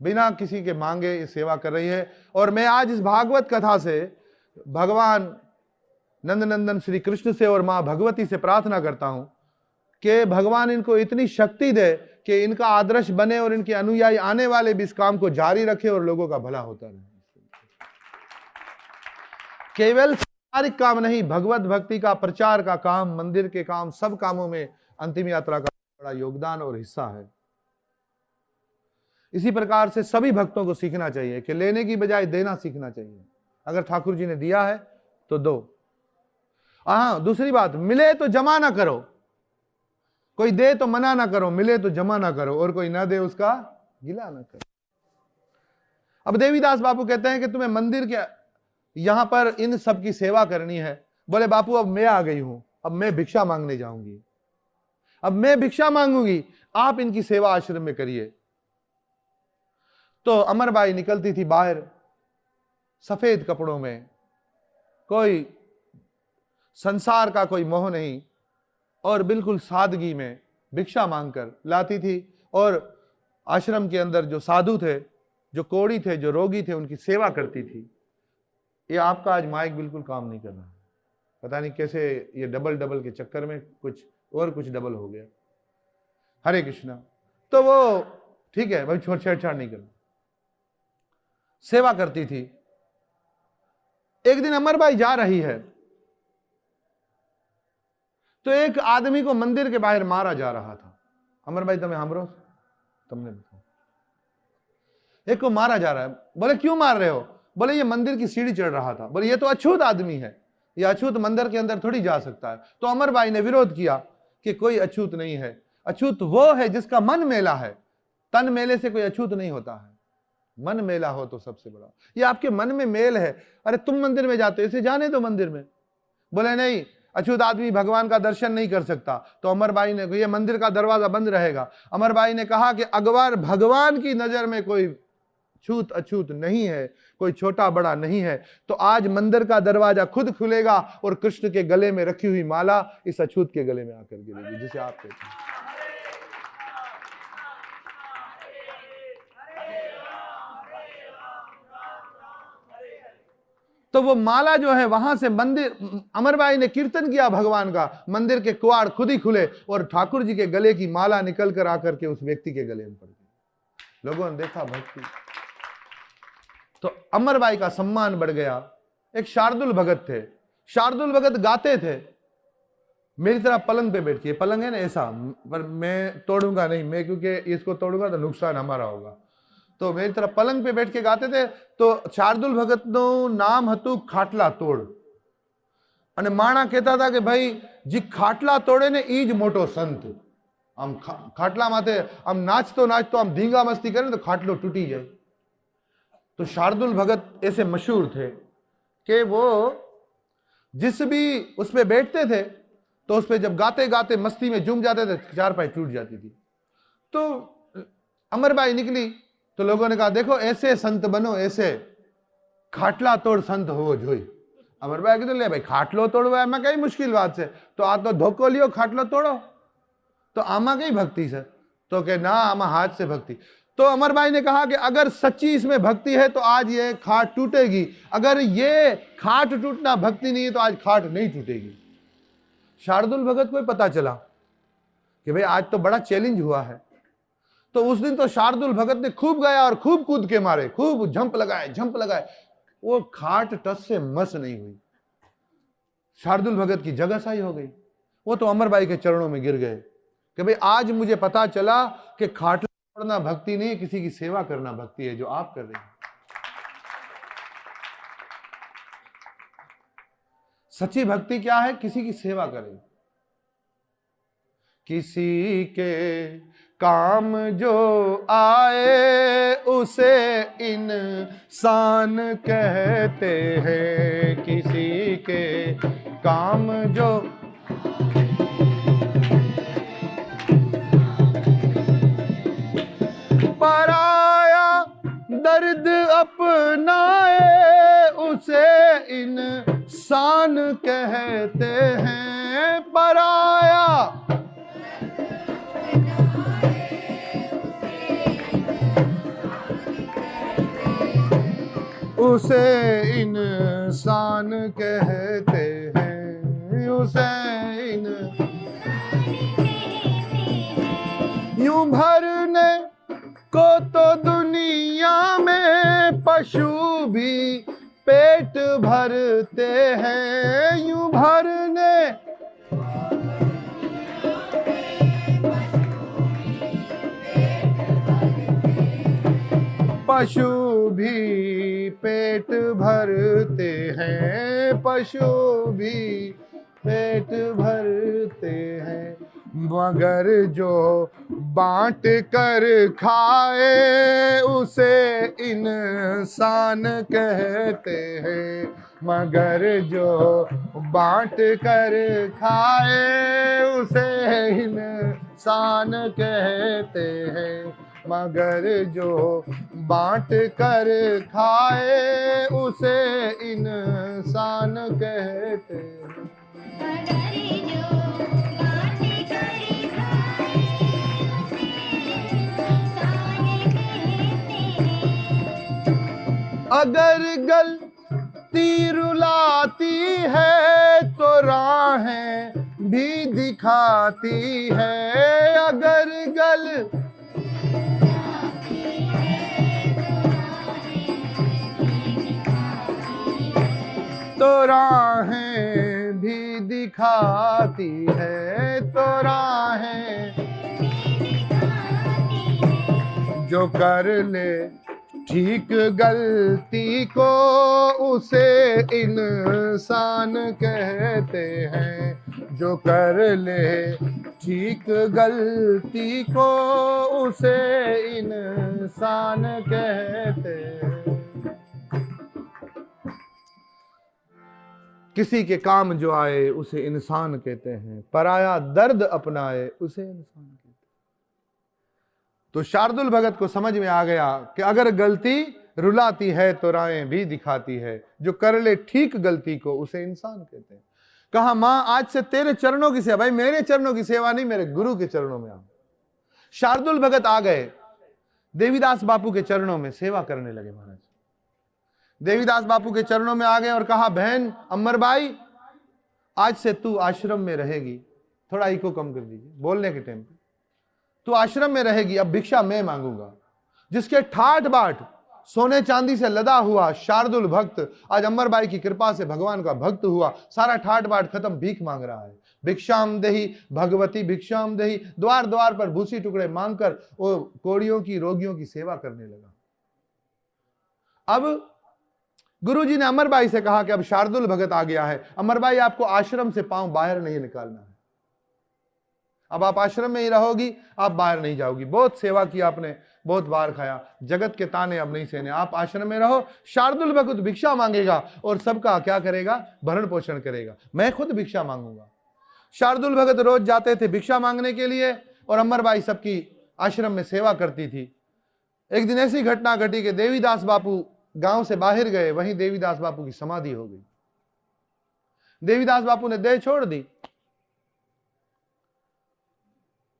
बिना किसी के मांगे ये सेवा कर रही है। और मैं आज इस भागवत कथा से भगवान नंदनंदन श्री कृष्ण से और मां भगवती से प्रार्थना करता हूं कि भगवान इनको इतनी शक्ति दे कि इनका आदर्श बने और इनके अनुयायी आने वाले भी इस काम को जारी रखे और लोगों का भला होता रहे। केवल सांसारिक काम नहीं, भगवत भक्ति का प्रचार का काम, मंदिर के काम, सब कामों में अंतिम यात्रा का बड़ा योगदान और हिस्सा है। इसी प्रकार से सभी भक्तों को सीखना चाहिए कि लेने की बजाय देना सीखना चाहिए। अगर ठाकुर जी ने दिया है तो दो। हाँ, दूसरी बात, मिले तो जमा ना करो। कोई दे तो मना ना करो, मिले तो जमा ना करो, और कोई ना दे उसका गिला ना करो। अब देवीदास बापू कहते हैं कि तुम्हें मंदिर के यहां पर इन सब की सेवा करनी है। बोले बापू अब मैं आ गई हूं, अब मैं भिक्षा मांगने जाऊंगी, अब मैं भिक्षा मांगूंगी, आप इनकी सेवा आश्रम में करिए। तो अमरबाई निकलती थी बाहर सफेद कपड़ों में, कोई संसार का कोई मोह नहीं, और बिल्कुल सादगी में भिक्षा मांगकर लाती थी। और आश्रम के अंदर जो साधु थे, जो कोढ़ी थे, जो रोगी थे, उनकी सेवा करती थी। ये आपका आज माइक बिल्कुल काम नहीं कर रहा, पता नहीं कैसे ये डबल के चक्कर में कुछ डबल हो गया। हरे कृष्णा। तो वो ठीक है भाई, छेड़छाड़ नहीं करना, सेवा करती थी। एक दिन अमरबाई जा रही है तो एक आदमी को मंदिर के बाहर मारा जा रहा था। अमरबाई तमें हमरो तुमने बताओ, एक को मारा जा रहा है। बोले क्यों मार रहे हो? बोले ये मंदिर की सीढ़ी चढ़ रहा था। बोले ये तो अछूत आदमी है, ये अछूत मंदिर के अंदर थोड़ी जा सकता है। तो अमरबाई ने विरोध किया कि कोई अछूत नहीं है, अछूत वो है जिसका मन मेला है। तन मेले से कोई अछूत नहीं होता है, मन मेला हो तो सबसे बड़ा। ये आपके मन में मेल है। अरे तुम मंदिर में जाते हो, इसे जाने दो मंदिर में। बोले नहीं, अछूत आदमी भगवान का दर्शन नहीं कर सकता। तो अमरबाई ने, ये मंदिर का दरवाजा बंद रहेगा। अमरबाई ने कहा कि अगर भगवान की नजर में कोई छूत अछूत नहीं है, कोई छोटा बड़ा नहीं है, तो आज मंदिर का दरवाजा खुद खुलेगा और कृष्ण के गले में रखी हुई माला इस अछूत के गले में आकर गिरेगी, जिसे आप कहते हैं। तो वो माला जो है वहां से मंदिर, अमरबाई ने कीर्तन किया भगवान का, मंदिर के कुआड़ खुद ही खुले और ठाकुर जी के गले की माला निकल कर आकर के उस व्यक्ति के गले में पड़ गई। लोगों ने देखा भक्ति, तो अमरबाई का सम्मान बढ़ गया। एक शार्दुल भगत थे, शार्दुल भगत गाते थे, मेरी तरह पलंग पे बैठ के, पलंग है ना ऐसा, पर मैं तोड़ूंगा नहीं, मैं क्योंकि इसको तोड़ूंगा तो नुकसान हमारा होगा, तो मेरी तरह पलंग पे बैठ के गाते थे। तो शार्दुल भगत नो नाम हतु खाटला तोड़, અને માણા કહેતા હતા કે ભાઈ જે ખાટલા તોડે ને ઈ જ મોટો સંત। આમ ખાટલા માથે આમ નાચતો નાચતો આમ ધીંગા મસ્તી કરે તો ખાટલો તૂટી જાય। तो शार्दुल भगत ऐसे मशहूर थे कि वो जिस भी उस पे बैठते थे तो उस पे जब गाते गाते मस्ती में झूम जाते थे, चारपाई टूट जाती थी। तो अमरबाई निकली तो लोगों ने कहा देखो ऐसे संत बनो, ऐसे खाटला तोड़ संत हो जोई। अमरबाई कीधुं ले भाई खाटलो तोड़वा एमां कई मुश्किल बात है, तो आ तो धोको लियो खाटलो तोड़ो, तो आमा कई भक्ति है? तो के ना आमा हाथ से भक्ति। तो अमरबाई ने कहा कि अगर सच्ची इसमें भक्ति है तो आज ये खाट टूटेगी, अगर ये खाट टूटना भक्ति नहीं है तो आज खाट नहीं टूटेगी। शार्दुल भगत को ही पता चला कि भाई आज तो बड़ा चैलेंज हुआ है। तो उस दिन तो शार्दुल भगत ने खूब गाया और खूब कूद के मारे, खूब झंप लगाए, वो खाट टस से मस नहीं हुई। शार्दुल भगत की जगह सही हो गई। वो तो अमरबाई के चरणों में गिर गए कि भाई आज मुझे पता चला कि खाट तोड़ना भक्ति नहीं, किसी की सेवा करना भक्ति है, जो आप कर रहे हैं। सच्ची भक्ति क्या है? किसी की सेवा करें, किसी के काम जो आए उसे इंसान कहते हैं, किसी के काम जो अपनाए उसे इंसान कहते हैं। पराया उसे इंसान कहते हैं, उसे यूं भरने को तो दुनिया में पशु भी पेट भरते हैं। यूं भरने पशु भी पेट भरते हैं, पशु भी पेट भरते हैं। मगर जो बांट कर खाए उसे इंसान कहते हैं। मगर जो बांट कर खाए उसे इंसान कहते हैं। मगर जो बांट कर खाए उसे इंसान कहते हैं। अगर गलती रुलाती है तो राहें भी दिखाती है। अगर तो राहें भी दिखाती है, तो राहें जो कर ले ठीक गलती को उसे इंसान कहते हैं। जो कर ले ठीक गलती को उसे इंसान कहते हैं। किसी के काम जो आए उसे इंसान कहते हैं। पराया दर्द अपनाए उसे इंसान कहते हैं। तो शार्दुल भगत को समझ में आ गया कि अगर गलती रुलाती है तो राहें भी दिखाती है। जो कर ले ठीक गलती को उसे इंसान कहते हैं। कहा मां आज से तेरे चरणों की सेवा, भाई मेरे चरणों की सेवा नहीं, मेरे गुरु के चरणों में आ। शार्दुल भगत आ गए, देवीदास बापू के चरणों में सेवा करने लगे। महाराज देवीदास बापू के चरणों में आ गए और कहा बहन अमरबाई आज से तू आश्रम में रहेगी। थोड़ा इको कम कर दीजिए बोलने के टाइम पे। तू आश्रम में रहेगी, अब भिक्षा मैं मांगूंगा। जिसके ठाठ बाट सोने चांदी से लदा हुआ शार्दुल भक्त आज अमरबाई की कृपा से भगवान का भक्त हुआ। सारा ठाठ बाट खत्म, भीख मांग रहा है। भिक्षाम देही भगवती भिक्षाम देही। द्वार द्वार पर भूसी टुकड़े मांगकर वो कोड़ियों की रोगियों की सेवा करने लगा। अब गुरुजी ने अमरबाई से कहा कि अब शार्दुल भगत आ गया है, अमरबाई आपको आश्रम से पांव बाहर नहीं निकालना है। अब आप आश्रम में ही रहोगी, आप बाहर नहीं जाओगी। बहुत सेवा की आपने, बहुत बार खाया, जगत के ताने अब नहीं सहने। आप आश्रम में रहो। शार्दुल भगत भिक्षा मांगेगा और सबका क्या करेगा, भरण पोषण करेगा। मैं खुद भिक्षा मांगूंगा। शार्दुल भगत रोज जाते थे भिक्षा मांगने के लिए और अमरबाई सबकी आश्रम में सेवा करती थी। एक दिन ऐसी घटना घटी कि देवीदास बापू गांव से बाहर गए, वहीं देवीदास बापू की समाधि हो गई। देवीदास बापू ने देह छोड़ दी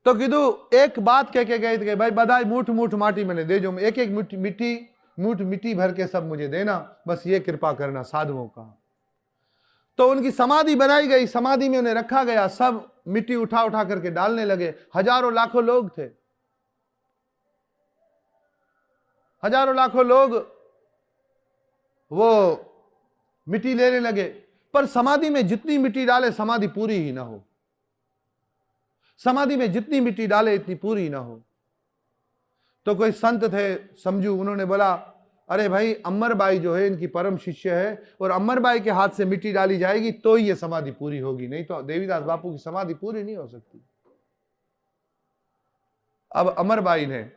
तो किदू एक बात कह के गए थे कि भाई बधाई मूठ मूठ माटी मैंने दे जो, एक एक मूठ मिट्टी भर के सब मुझे देना, बस ये कृपा करना साधुओं का। तो उनकी समाधि बनाई गई, समाधि में उन्हें रखा गया। सब मिट्टी उठा उठा करके डालने लगे। हजारों लाखों लोग थे, हजारों लाखों लोग वो मिट्टी लेने लगे। पर समाधि में जितनी मिट्टी डाले समाधि पूरी ही ना हो। समाधि में जितनी मिट्टी डाले इतनी पूरी ना हो। तो कोई संत थे समझू, उन्होंने बोला अरे भाई अमरबाई जो है इनकी परम शिष्य है और अमरबाई के हाथ से मिट्टी डाली जाएगी तो ही ये समाधि पूरी होगी, नहीं तो देवीदास बापू की समाधि पूरी नहीं हो सकती। अब अमरबाई ने,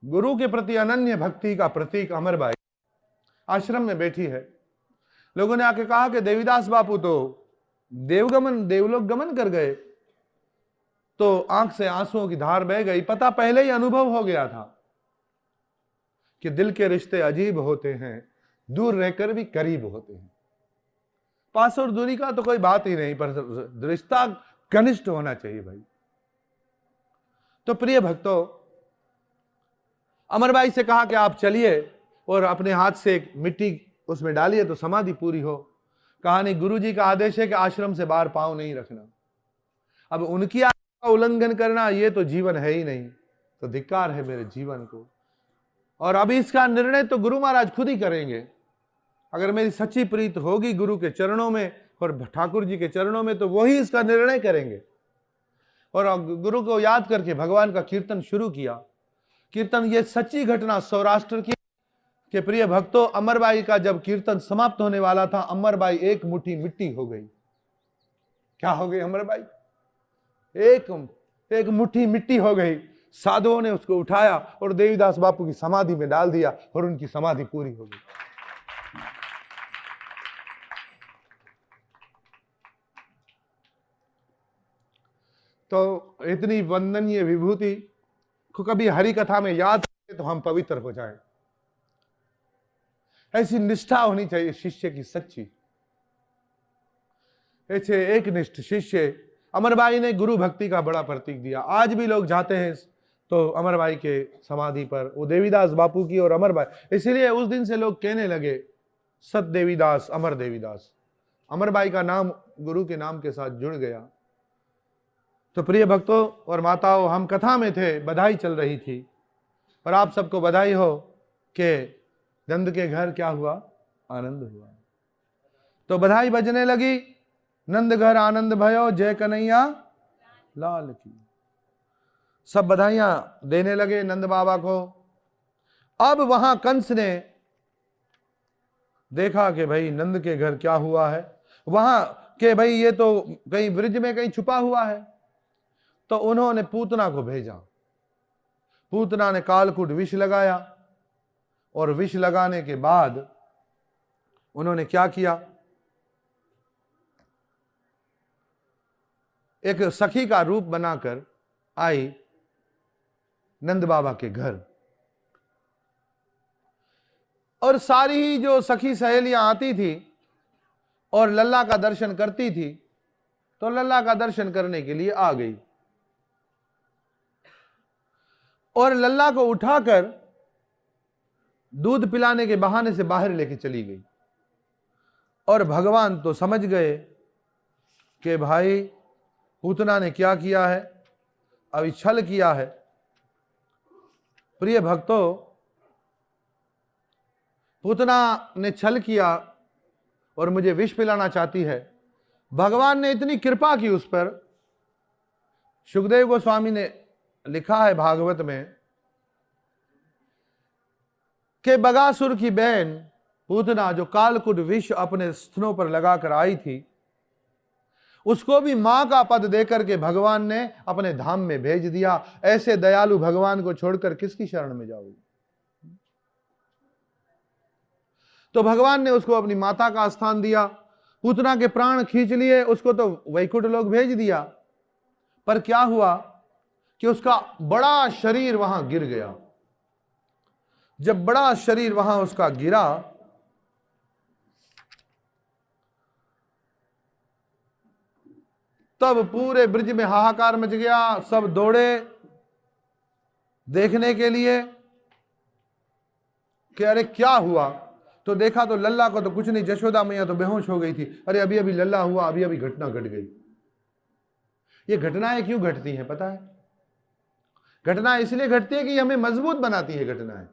गुरु के प्रति अनन्य भक्ति का प्रतीक अमरबाई आश्रम में बैठी है। लोगों ने आके कहा कि देवीदास बापू तो देवलोक गमन कर गए। तो आंख से आंसुओं की धार बह गई। पता पहले ही अनुभव हो गया था कि दिल के रिश्ते अजीब होते हैं, दूर रहकर भी करीब होते हैं। पास और दूरी का तो कोई बात ही नहीं, पर रिश्ता घनिष्ठ होना चाहिए भाई। तो प्रिय भक्तों, अमरबाई से कहा कि आप चलिए और अपने हाथ से एक मिट्टी उसमें डालिए तो समाधि पूरी हो। कहा नहीं, गुरुजी का आदेश है कि आश्रम से बाहर पांव नहीं रखना। अब उनकी आज्ञा का उल्लंघन करना ये तो जीवन है ही नहीं, तो धिक्कार है मेरे जीवन को। और अभी इसका निर्णय तो गुरु महाराज खुद ही करेंगे। अगर मेरी सच्ची प्रीत होगी गुरु के चरणों में और ठाकुर जी के चरणों में, तो वही इसका निर्णय करेंगे। और गुरु को याद करके भगवान का कीर्तन शुरू किया। कीर्तन, ये सच्ची घटना सौराष्ट्र की के प्रिय भक्तों, अमरबाई का जब कीर्तन समाप्त होने वाला था, अमरबाई एक मुट्ठी मिट्टी हो गई। क्या हो गई अमरबाई? एक मुट्ठी मिट्टी हो गई। साधुओं ने उसको उठाया और देवीदास बापू की समाधि में डाल दिया और उनकी समाधि पूरी हो गई। तो इतनी वंदनीय विभूति को कभी हरि कथा में याद करें तो हम पवित्र हो जाएं। ऐसी निष्ठा होनी चाहिए शिष्य की सच्ची। ऐसे एक निष्ठ शिष्य अमरबाई ने गुरु भक्ति का बड़ा प्रतीक दिया। आज भी लोग जाते हैं तो अमरबाई के समाधि पर, वो देवीदास बापू की और अमरबाई, इसीलिए उस दिन से लोग कहने लगे सत देवीदास, अमर देवीदास। अमरबाई का नाम गुरु के नाम के साथ जुड़ गया। तो प्रिय भक्तों और माताओं, हम कथा में थे, बधाई चल रही थी, और आप सबको बधाई हो कि नंद के घर क्या हुआ? आनंद हुआ। तो बधाई बजने लगी, नंद घर आनंद भयो, जय कन्हैया लाल की। सब बधाइयां देने लगे नंद बाबा को। अब वहां कंस ने देखा कि भाई नंद के घर क्या हुआ है, वहां के भाई ये तो कहीं ब्रिज में कहीं छुपा हुआ है। तो उन्होंने पूतना को भेजा। पूतना ने कालकूट विष लगाया, और विष लगाने के बाद उन्होंने क्या किया, एक सखी का रूप बनाकर आई नंद बाबा के घर। और सारी ही जो सखी सहेलियां आती थी और लल्ला का दर्शन करती थी, तो लल्ला का दर्शन करने के लिए आ गई और लल्ला को उठाकर दूध पिलाने के बहाने से बाहर लेके चली गई। और भगवान तो समझ गए कि भाई पूतना ने क्या किया है, अभी छल किया है। प्रिय भक्तों, पूतना ने छल किया और मुझे विष पिलाना चाहती है। भगवान ने इतनी कृपा की उस पर। सुखदेव गोस्वामी ने लिखा है भागवत में कि बगासुर की बहन पूतना, जो कालकुट विष अपने स्तनों पर लगाकर आई थी, उसको भी मां का पद देकर के भगवान ने अपने धाम में भेज दिया। ऐसे दयालु भगवान को छोड़कर किसकी शरण में जाओगे? तो भगवान ने उसको अपनी माता का स्थान दिया। पूतना के प्राण खींच लिए, उसको तो वैकुंठ लोग भेज दिया। पर क्या हुआ कि उसका बड़ा शरीर वहां गिर गया। जब बड़ा शरीर वहां उसका गिरा, तब पूरे ब्रिज में हाहाकार मच गया। सब दौड़े देखने के लिए कि अरे क्या हुआ। तो देखा तो लल्ला को तो कुछ नहीं, जशोदा मैया तो बेहोश हो गई थी। अरे अभी अभी लल्ला हुआ, अभी अभी घटना घट गई। ये घटनाएं क्यों घटती हैं पता है? घटना इसलिए घटती है कि हमें मजबूत बनाती है। घटनाएं,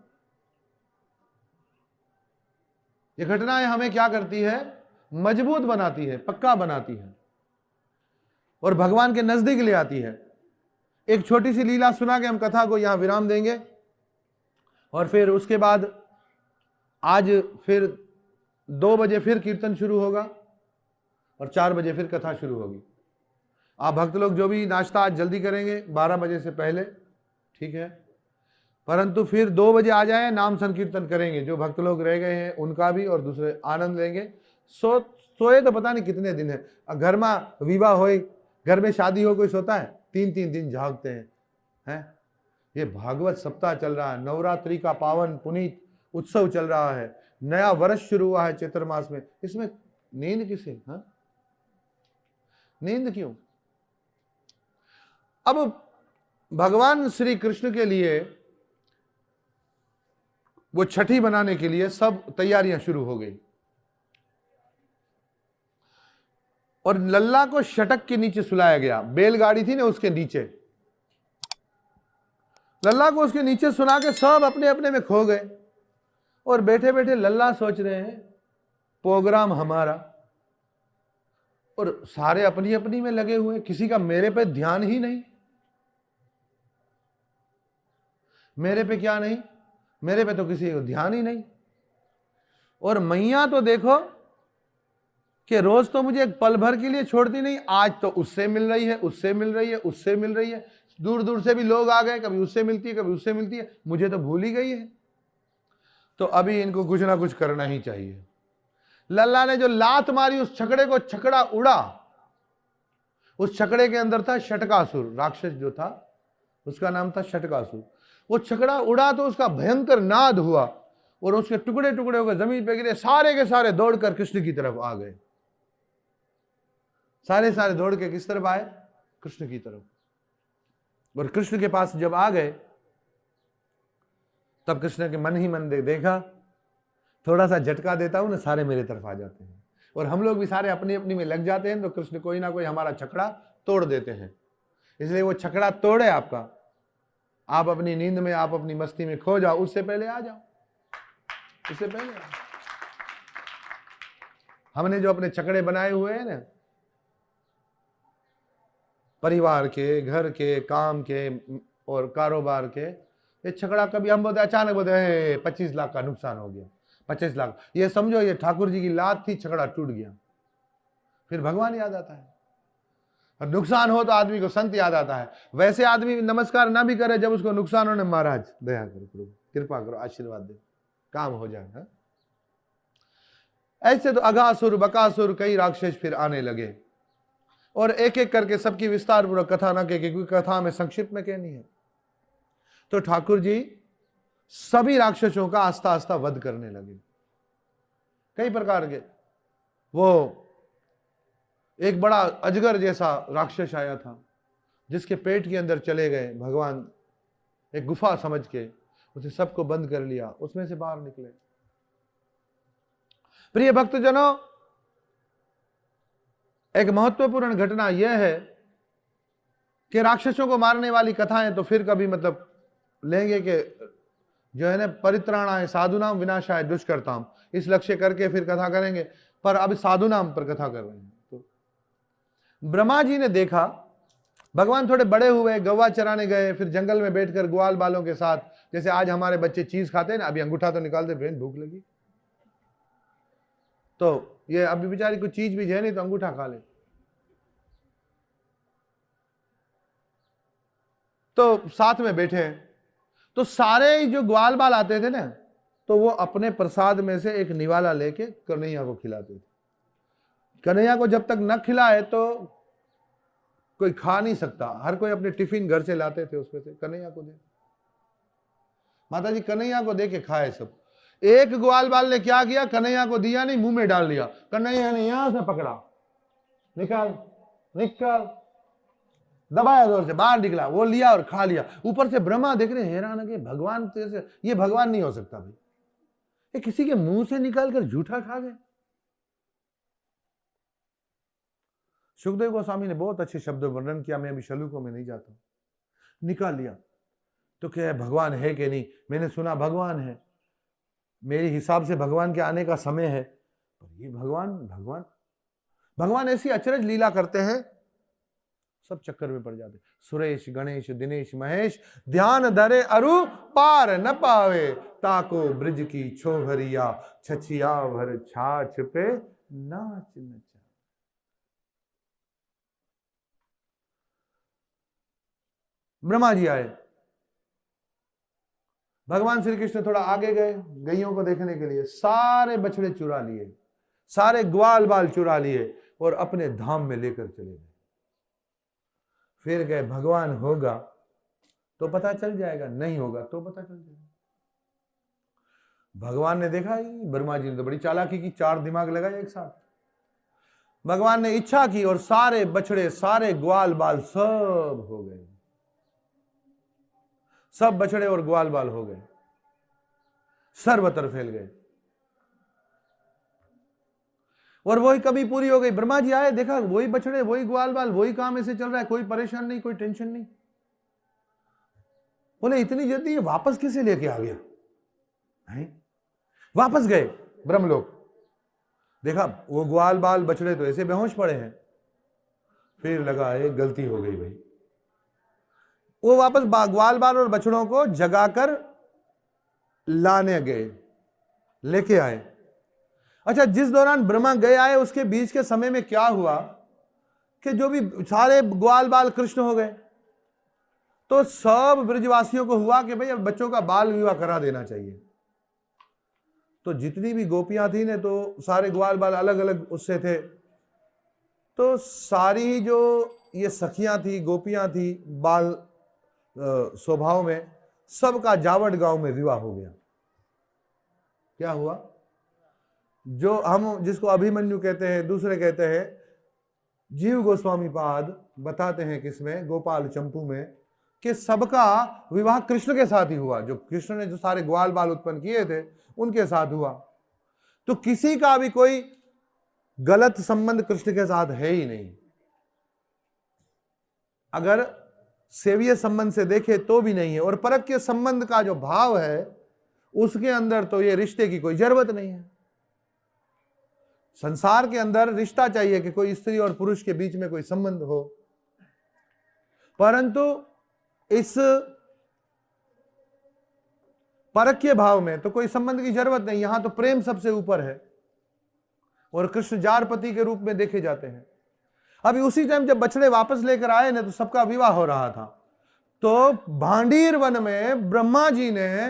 ये घटनाएं हमें क्या करती है? मजबूत बनाती है, पक्का बनाती है और भगवान के नजदीक ले आती है। एक छोटी सी लीला सुना के हम कथा को यहां विराम देंगे, और फिर उसके बाद आज फिर 2 बजे फिर कीर्तन शुरू होगा और 4 बजे फिर कथा शुरू होगी। आप भक्त लोग जो भी नाश्ता आज जल्दी करेंगे 12 बजे से पहले, ठीक है, परंतु फिर 2 बजे आ जाए, नाम संकीर्तन करेंगे। जो भक्त लोग रह गए हैं उनका भी और दूसरे आनंद लेंगे। सोए तो पता नहीं कितने दिन है। घर में विवाह हो, घर में शादी हो, कोई सोता है? 3-3 दिन जागते हैं। ये भागवत सप्ताह चल रहा है, नवरात्रि का पावन पुनीत उत्सव चल रहा है, नया वर्ष शुरू हुआ है चैत्र मास में, इसमें नींद किसे? हाँ, नींद क्यों? अब भगवान श्री कृष्ण के लिए वो छठी बनाने के लिए सब तैयारियां शुरू हो गई, और लल्ला को शटक के नीचे सुलाया गया। बैलगाड़ी थी ना, उसके नीचे लल्ला को उसके नीचे सुला के सब अपने अपने में खो गए। और बैठे बैठे लल्ला सोच रहे हैं प्रोग्राम हमारा, और सारे अपनी अपनी में लगे हुए, किसी का मेरे पे ध्यान ही नहीं। मेरे पे क्या नहीं, मेरे पे तो किसी को ध्यान ही नहीं। और मैया तो देखो कि रोज तो मुझे एक पल भर के लिए छोड़ती नहीं, आज तो उससे मिल रही है, उससे मिल रही है, उससे मिल रही है, दूर दूर से भी लोग आ गए, कभी उससे मिलती है, कभी उससे मिलती है, मुझे तो भूल ही गई है। तो अभी इनको कुछ ना कुछ करना ही चाहिए। लल्ला ने जो लात मारी उस छकड़े को, छकड़ा उड़ा। उस छकड़े के अंदर था शटकासुर, राक्षस जो था उसका नाम था शटकासुर। वो छकड़ा उड़ा तो उसका भयंकर नाद हुआ और उसके टुकड़े टुकड़े होकर जमीन पे गिरे। सारे के सारे दौड़कर कृष्ण की तरफ आ गए। सारे सारे दौड़ के किस तरफ आए? कृष्ण की तरफ। और कृष्ण के पास जब आ गए तब कृष्ण के मन ही मन देखा, थोड़ा सा झटका देता हूं ना, सारे मेरे तरफ आ जाते हैं। और हम लोग भी सारे अपनी अपनी में लग जाते हैं तो कृष्ण कोई ना कोई हमारा छकड़ा तोड़ देते हैं। इसलिए वो छकड़ा तोड़े आपका, आप अपनी नींद में, आप अपनी मस्ती में खो जाओ, उससे पहले आ जाओ, उससे पहले आ जाओ। हमने जो अपने छकड़े बनाए हुए हैं ना, परिवार के, घर के, काम के और कारोबार के, ये छकड़ा कभी हम बोलते अचानक बोलते 25 लाख का नुकसान हो गया, 25 लाख, ये समझो ये ठाकुर जी की लात थी, छकड़ा टूट गया। फिर भगवान याद आता है। और नुकसान हो तो आदमी को संत याद आता है। वैसे आदमी नमस्कार ना भी करे, जब उसको नुकसान होने, महाराज दया करो, प्रभु कृपा करो, आशीर्वाद दे, काम हो जाए। हा? ऐसे तो अघासुर, बकासुर, कई राक्षस फिर आने लगे और एक एक करके सबकी विस्तार पूर्वक कथा ना कह, क्योंकि कथा में संक्षिप्त में कहनी है। तो ठाकुर जी सभी राक्षसों का आस्ता आस्ता वध करने लगे, कई प्रकार के। वो एक बड़ा अजगर जैसा राक्षस आया था, जिसके पेट के अंदर चले गए भगवान, एक गुफा समझ के उसे सबको बंद कर लिया, उसमें से बाहर निकले। प्रिय भक्तजनों, एक महत्वपूर्ण घटना यह है कि राक्षसों को मारने वाली कथाएं तो फिर कभी मतलब लेंगे कि जो है ना, परित्राणाय साधुनाम विनाशाय दुष्कर्ताम, इस लक्ष्य करके फिर कथा करेंगे। पर अब साधु नाम पर कथा कर रहे हैं। तो ब्रह्मा जी ने देखा, भगवान थोड़े बड़े हुए, गौवा चराने गए, फिर जंगल में बैठकर ग्वाल बालों के साथ, जैसे आज हमारे बच्चे चीज खाते हैं ना, अभी अंगूठा तो निकालते, बहन भूख लगी, तो ये अभी बेचारी कोई चीज भी है नहीं तो अंगूठा खा ले। तो साथ में बैठे हैं, तो सारे जो ग्वाल बाल आते थे ना, तो वो अपने प्रसाद में से एक निवाला लेके कन्हैया को खिलाते थे। कन्हैया को जब तक न खिलाए तो कोई खा नहीं सकता। हर कोई अपने टिफिन घर से लाते थे, उसमें से कन्हैया को दे। माता जी कन्हैया को दे के खाए सब। एक ग्वाल बाल ने क्या किया, कन्हैया को दिया नहीं, मुंह में डाल दिया। कन्हैया ने यहां से पकड़ा, निकाल निकाल, दबाया जोर से, बाहर निकला, वो लिया और खा लिया। ऊपर से ब्रह्मा देख रहे, हैरान है, भगवान से ये भगवान नहीं हो सकता भाई, ये किसी के मुंह से निकाल कर झूठा खा गए। सुखदेव गोस्वामी ने बहुत अच्छे शब्दों वर्णन किया, मैं अभी श्लोकों में नहीं जाता। निकाल लिया तो क्या है, भगवान है कि नहीं? मैंने सुना भगवान है, मेरे हिसाब से भगवान के आने का समय है, पर ये भगवान ऐसी अचरज लीला करते हैं, सब चक्कर में पड़ जाते। सुरेश गणेश दिनेश महेश, ध्यान धरे अरु पार न पावे, ताको ब्रिज की छोहरिया, छछिया भर छाछ पे नाच नचा। ब्रह्मा जी आए, भगवान श्री कृष्ण थोड़ा आगे गए गैयों को देखने के लिए, सारे बछड़े चुरा लिए, सारे ग्वाल बाल चुरा लिए और अपने धाम में लेकर चले गए। फिर गए, भगवान होगा तो पता चल जाएगा, नहीं होगा तो पता चल जाएगा। भगवान ने देखा ही, ब्रह्मा जी ने तो बड़ी चालाकी की, 4 दिमाग लगाए एक साथ। भगवान ने इच्छा की और सारे बछड़े, सारे ग्वाल बाल सब हो गए, सब बछड़े और ग्वाल बाल हो गए, सर्वत्र फैल गए। और वही कभी पूरी हो गई। ब्रह्मा जी आए, देखा वही बछड़े, वही ग्वाल बाल, वही काम ऐसे चल रहा है, कोई परेशान नहीं, कोई टेंशन नहीं। बोले इतनी जल्दी ये वापस किसे लेके आ गया है? वापस गए ब्रह्मलोक, देखा वो ग्वाल बाल बछड़े तो ऐसे बेहोश पड़े हैं। फिर लगा एक गलती हो गई भाई। वो वापस ग्वाल बाल और बछड़ों को जगाकर लाने गए, लेके आए। अच्छा, जिस दौरान ब्रह्मा गए आए उसके बीच के समय में क्या हुआ कि जो भी सारे ग्वाल बाल कृष्ण हो गए, तो सब ब्रजवासियों को हुआ कि भाई अब बच्चों का बाल विवाह करा देना चाहिए। तो जितनी भी गोपियां थी ने, तो सारे ग्वाल बाल अलग अलग उससे थे, तो सारी जो ये सखियां थी, गोपियां थी बाल स्वभाव में, सबका जावट गांव में विवाह हो गया। क्या हुआ? जो हम जिसको अभिमन्यु कहते हैं, दूसरे कहते हैं जीव गोस्वामी पाद बताते हैं किसमें, गोपाल चंपू में, कि सबका विवाह कृष्ण के साथ ही हुआ। जो कृष्ण ने जो सारे ग्वाल बाल उत्पन्न किए थे उनके साथ हुआ। तो किसी का भी कोई गलत संबंध कृष्ण के साथ है ही नहीं। अगर सेवीय संबंध से देखे तो भी नहीं है, और परक के संबंध का जो भाव है उसके अंदर तो ये रिश्ते की कोई जरूरत नहीं है। संसार के अंदर रिश्ता चाहिए कि कोई स्त्री और पुरुष के बीच में कोई संबंध हो, परंतु इस परकीय भाव में तो कोई संबंध की जरूरत नहीं। यहां तो प्रेम सबसे ऊपर है और कृष्ण जारपति के रूप में देखे जाते हैं। अभी उसी टाइम जब बछड़े वापस लेकर आए ना, तो सबका विवाह हो रहा था। तो भांडीर वन में ब्रह्मा जी ने,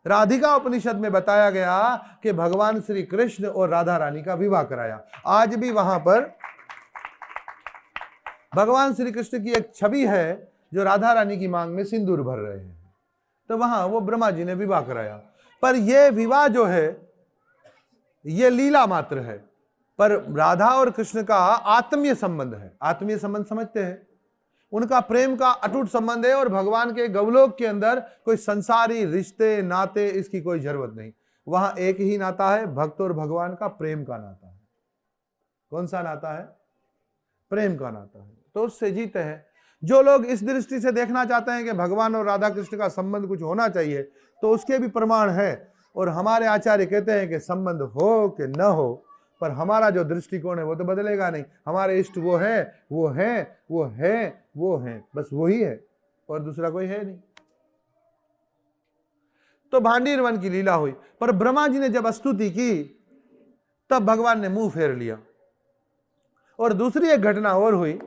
राधिका उपनिषद में बताया गया कि भगवान श्री कृष्ण और राधा रानी का विवाह कराया। आज भी वहां पर भगवान श्री कृष्ण की एक छवि है जो राधा रानी की मांग में सिंदूर भर रहे हैं, तो वहां वो ब्रह्मा जी ने विवाह कराया। पर यह विवाह जो है ये लीला मात्र है, पर राधा और कृष्ण का आत्मीय संबंध है। आत्मीय संबंध समझते हैं, उनका प्रेम का अटूट संबंध है, और भगवान के गौलोक के अंदर कोई संसारी रिश्ते नाते इसकी कोई जरूरत नहीं। वहां एक ही नाता है, भक्त और भगवान का प्रेम का नाता है। कौन सा नाता है? प्रेम का नाता है। तो उससे जीते हैं। जो लोग इस दृष्टि से देखना चाहते हैं कि भगवान और राधा कृष्ण का संबंध कुछ होना चाहिए, तो उसके भी प्रमाण है। और हमारे आचार्य कहते हैं कि संबंध हो कि न हो, पर हमारा जो दृष्टिकोण है वो तो बदलेगा नहीं। हमारे इष्ट वो है, वो है, वो है, वो है, बस वही है, और दूसरा कोई है नहीं। तो भांडीर वन की लीला हुई। पर ब्रह्मा जी ने जब स्तुति की तब भगवान ने मुंह फेर लिया। और दूसरी एक घटना और हुई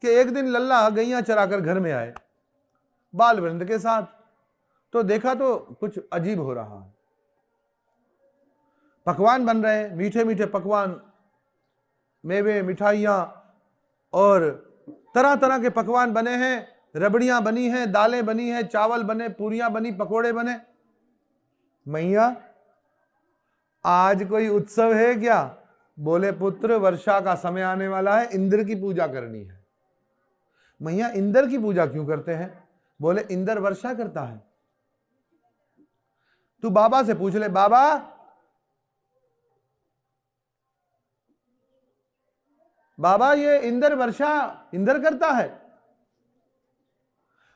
कि एक दिन लल्ला गैया चराकर घर में आए बाल वृंद के साथ, तो देखा तो कुछ अजीब हो रहा है। पकवान बन रहे हैं, मीठे मीठे पकवान, मेवे, मिठाइयां और तरह तरह के पकवान बने हैं। रबड़ियां बनी हैं, दालें बनी हैं, चावल बने, पूरियां बनी, पकोड़े बने। मैया आज कोई उत्सव है क्या? बोले पुत्र, वर्षा का समय आने वाला है, इंद्र की पूजा करनी है। मैया इंद्र की पूजा क्यों करते हैं? बोले इंद्र वर्षा करता है। तू बाबा से पूछ ले, बाबा बाबा ये इंद्र वर्षा इंद्र करता है?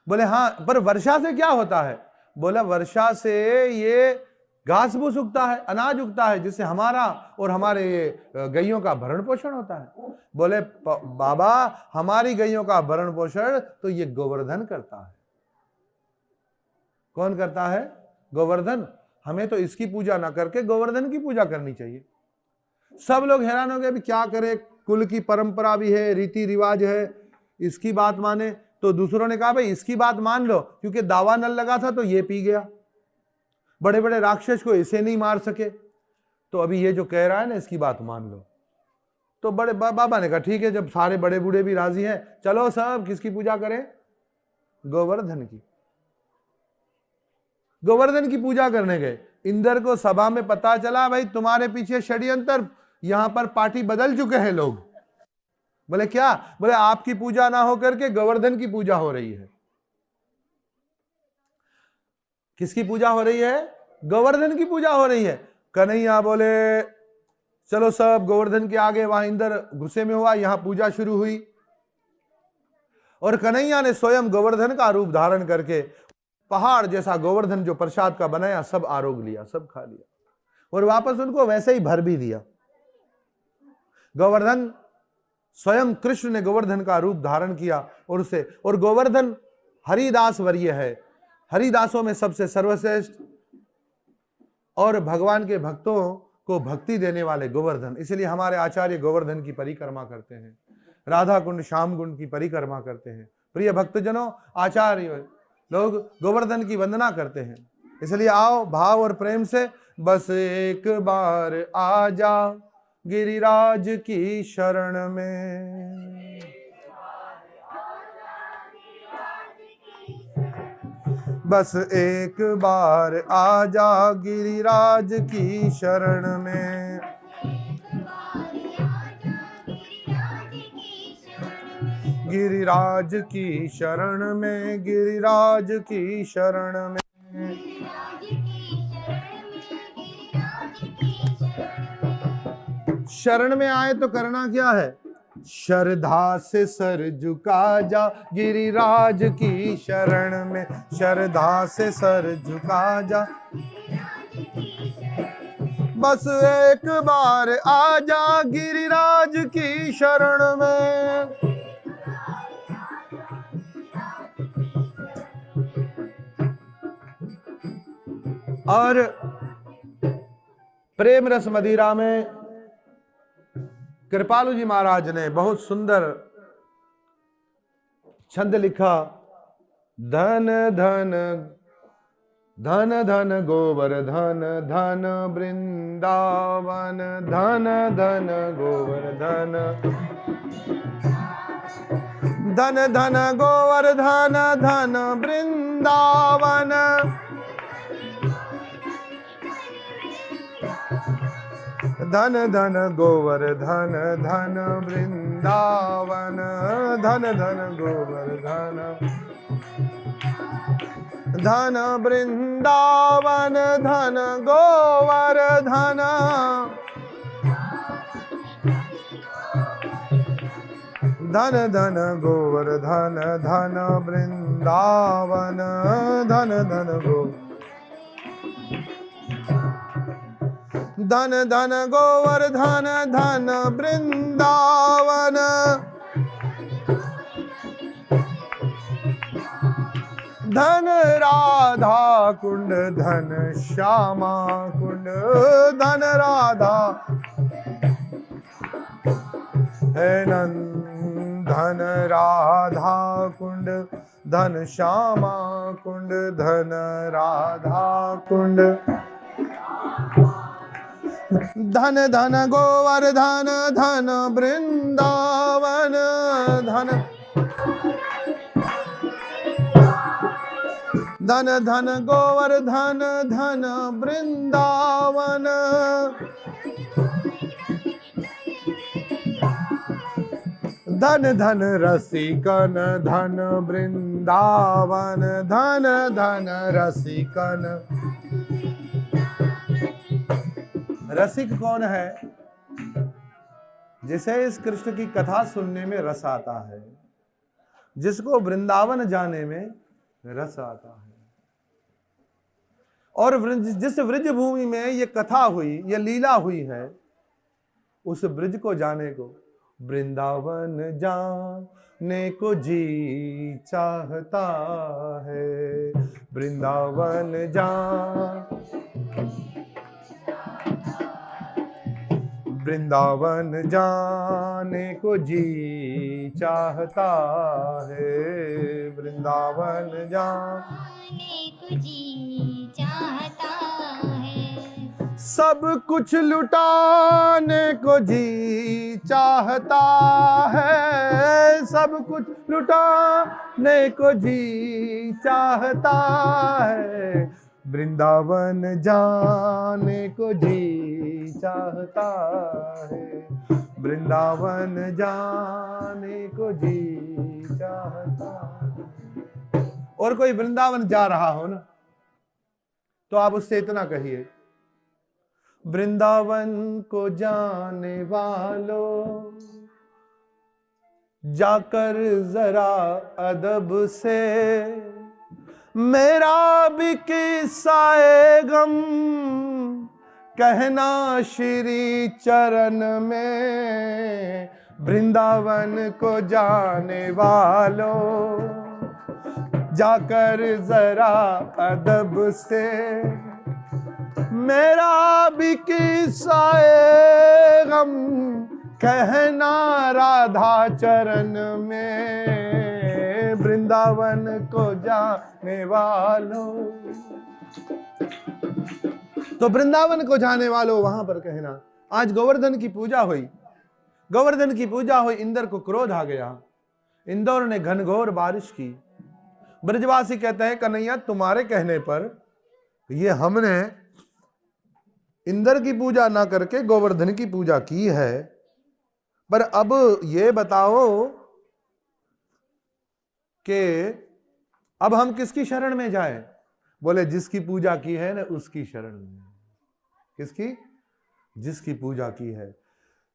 बोले हाँ, पर वर्षा से क्या होता है? बोला वर्षा से ये घास फूस उगता है, अनाज उगता है, जिससे हमारा और हमारे गैयों का भरण पोषण होता है। बोले बाबा हमारी गैयों का भरण पोषण तो ये गोवर्धन करता है। कौन करता है? गोवर्धन। हमें तो इसकी पूजा ना करके गोवर्धन की पूजा करनी चाहिए। सब लोग हैरान हो गए, अभी क्या करें, कुल की परंपरा भी है, रीति रिवाज है, इसकी बात माने। तो दूसरों ने कहा भाई इसकी बात मान लो, क्योंकि दावा नल लगा था तो ये पी गया, बड़े बड़े राक्षस को इसे नहीं मार सके, तो अभी ये जो कह रहा है ना इसकी बात मान लो। तो बड़े बाबा ने कहा ठीक है, जब सारे बड़े बूढ़े भी राजी हैं, चलो सब किसकी पूजा करें? गोवर्धन की। गोवर्धन की पूजा करने गए। इंद्र को सभा में पता चला, भाई तुम्हारे पीछे षड्यंत्र, यहां पर पार्टी बदल चुके हैं लोग। बोले क्या? बोले आपकी पूजा ना होकर के गोवर्धन की पूजा हो रही है। किसकी पूजा हो रही है? गोवर्धन की पूजा हो रही है। कन्हैया बोले चलो सब गोवर्धन के आगे। वहां इंद्र गुस्से में हुआ, यहां पूजा शुरू हुई और कन्हैया ने स्वयं गोवर्धन का रूप धारण करके पहाड़ जैसा गोवर्धन जो प्रसाद का बनाया सब आरोग लिया, सब खा लिया और वापस उनको वैसे ही भर भी दिया। गोवर्धन स्वयं कृष्ण ने गोवर्धन का रूप धारण किया और उसे, और गोवर्धन हरिदास वर्य है, हरिदासों में सबसे सर्वश्रेष्ठ और भगवान के भक्तों को भक्ति देने वाले गोवर्धन। इसलिए हमारे आचार्य गोवर्धन की परिक्रमा करते हैं, राधा कुंड श्याम कुंड की परिक्रमा करते हैं। प्रिय भक्तजनों, आचार्य लोग गोवर्धन की वंदना करते हैं। इसलिए आओ भाव और प्रेम से, बस एक बार आ जा गिरिराज की शरण में, बस एक बार आ जा गिरिराज की शरण में, गिरिराज की शरण में, गिरिराज की शरण में। शरण में आए तो करना क्या है? श्रद्धा से सर झुका जा गिरिराज की शरण में, श्रद्धा से सर झुका जा, बस एक बार आ जा गिरिराज की शरण में। और प्रेम रस मदिरा में कृपालु जी महाराज ने बहुत सुंदर छंद लिखा। धन धन धन धन गोवर्धन धन वृंदावन, धन धन गोवर्धन, धन धन गोवर्धन धन वृंदावन, धन धन गोवर्धन धन वृंदावन, धन धन गोवर्धन धन वृंदावन, धन गोवर्धन, धन धन गोवर्धन धन वृंदावन, धन धन गो, धन धन गोवर्धन धन वृंदावन, धन राधा कुंड धन श्यामा कुंड, धन राधा है नंद, धन राधा कुंड धन श्यामा कुंड, धन राधा कुंड, धन धन गोवर्धन धन वृंदावन, धन धन धन गोवर्धन धन वृंदावन, धन धन रसिकन धन वृंदावन, धन धन रसिकन। रसिक कौन है? जिसे इस कृष्ण की कथा सुनने में रस आता है, जिसको वृंदावन जाने में रस आता है। और जिस ब्रज भूमि में ये कथा हुई, ये लीला हुई है, उस ब्रज को जाने को, वृंदावन जाने को जी चाहता है, वृंदावन वृंदावन जाने को जी चाहता है, वृंदावन जाने को जी चाहता है, सब कुछ लुटाने को जी चाहता है, सब कुछ लुटाने को जी चाहता है, वृंदावन जाने को जी चाहता है, वृंदावन जाने को जी चाहता है। और कोई वृंदावन जा रहा हो ना, तो आप उससे इतना कहिए, वृंदावन को जाने वालों जाकर जरा अदब से मेरा भी किस्सा गम कहना श्री चरण में। वृंदावन को जाने वालों जाकर जरा अदब से मेरा भी किस्सा गम कहना राधा चरण में। वृंदावन को जाने वालों, तो वृंदावन को जाने वालों वहां पर कहना। आज गोवर्धन की पूजा हुई, गोवर्धन की पूजा हुई, इंद्र को क्रोध आ गया, इंद्र ने घनघोर बारिश की। ब्रजवासी कहते हैं कन्हैया तुम्हारे कहने पर ये हमने इंद्र की पूजा ना करके गोवर्धन की पूजा की है, पर अब ये बताओ कि अब हम किसकी शरण में जाएं? बोले जिसकी पूजा की है ना उसकी शरण में। किसकी? जिसकी पूजा की है।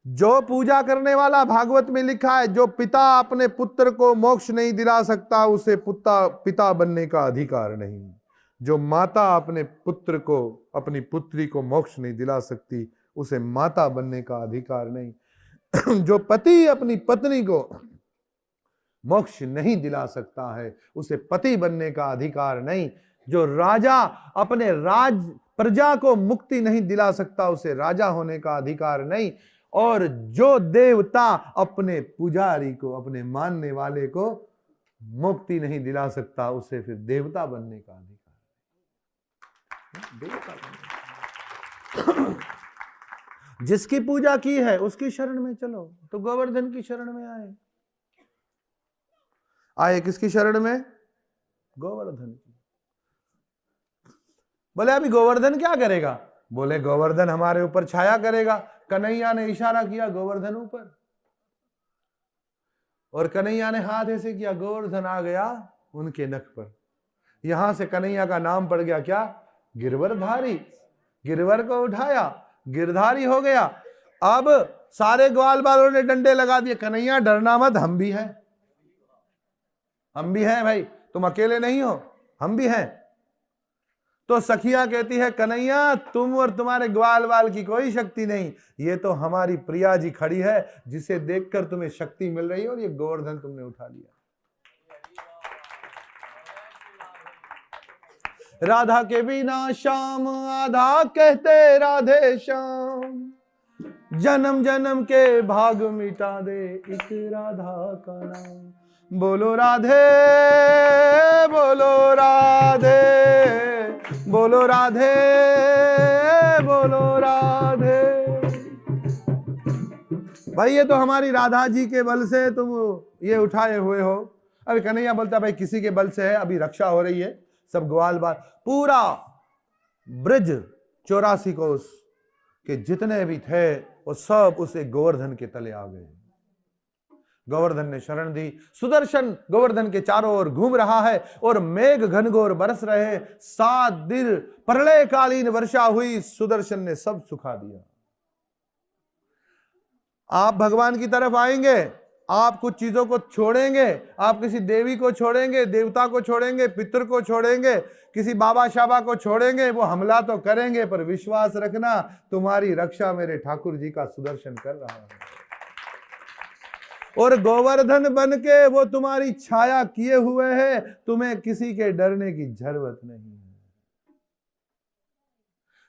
जो पूजा करने वाला, भागवत में लिखा है, जो पिता अपने पुत्र को मोक्ष नहीं दिला सकता उसे पिता बनने का अधिकार नहीं। जो माता अपने पुत्र को, अपनी पुत्री को मोक्ष नहीं दिला सकती उसे माता बनने का अधिकार नहीं। जो पति अपनी पत्नी को मोक्ष नहीं दिला सकता है उसे पति बनने का अधिकार नहीं। जो राजा अपने राज प्रजा को मुक्ति नहीं दिला सकता उसे राजा होने का अधिकार नहीं। और जो देवता अपने पुजारी को, अपने मानने वाले को मुक्ति नहीं दिला सकता उसे फिर देवता बनने का अधिकार। जिसकी पूजा की है उसकी शरण में चलो। तो गोवर्धन की शरण में आए किसकी शरण में? गोवर्धन की। बोले अभी गोवर्धन क्या करेगा? बोले गोवर्धन हमारे ऊपर छाया करेगा। कन्हैया ने इशारा किया गोवर्धन ऊपर, और कन्हैया ने हाथ ऐसे किया, गोवर्धन आ गया उनके नख पर। यहां से कन्हैया का नाम पड़ गया क्या? गिरवरधारी। गिरवर को उठाया, गिरधारी हो गया। अब सारे ग्वाल बालों ने डंडे लगा दिए, कन्हैया डरना मत, हम भी हैं, हम भी हैं भाई, तुम अकेले नहीं हो, हम भी हैं। तो सखिया कहती है कन्हैया तुम और तुम्हारे ग्वाल बाल की कोई शक्ति नहीं, ये तो हमारी प्रिया जी खड़ी है जिसे देखकर तुम्हें शक्ति मिल रही है, और ये गोवर्धन तुमने उठा लिया। राधा के बिना श्याम आधा कहते राधे श्याम, जन्म जन्म के भाग मिटा दे एक राधा का नाम। बोलो राधे बोलो राधे बोलो राधे बोलो राधे। भाई ये तो हमारी राधा जी के बल से तुम ये उठाए हुए हो। अभी कन्हैया बोलता भाई किसी के बल से है, अभी रक्षा हो रही है, सब ग्वाल बाल पूरा ब्रज 84 कोस के जितने भी थे वो सब उसे गोवर्धन के तले आ गए। गोवर्धन ने शरण दी। सुदर्शन गोवर्धन के चारों ओर घूम रहा है और मेघ घनघोर बरस रहे। 7 दिन प्रलय कालीन वर्षा हुई, सुदर्शन ने सब सुखा दिया। आप भगवान की तरफ आएंगे, आप कुछ चीजों को छोड़ेंगे, आप किसी देवी को छोड़ेंगे, देवता को छोड़ेंगे, पितर को छोड़ेंगे, किसी बाबा शाबा को छोड़ेंगे, वो हमला तो करेंगे पर विश्वास रखना तुम्हारी रक्षा मेरे ठाकुर जी का सुदर्शन कर रहा है। और गोवर्धन बन के वो तुम्हारी छाया किए हुए है, तुम्हें किसी के डरने की जरूरत नहीं है।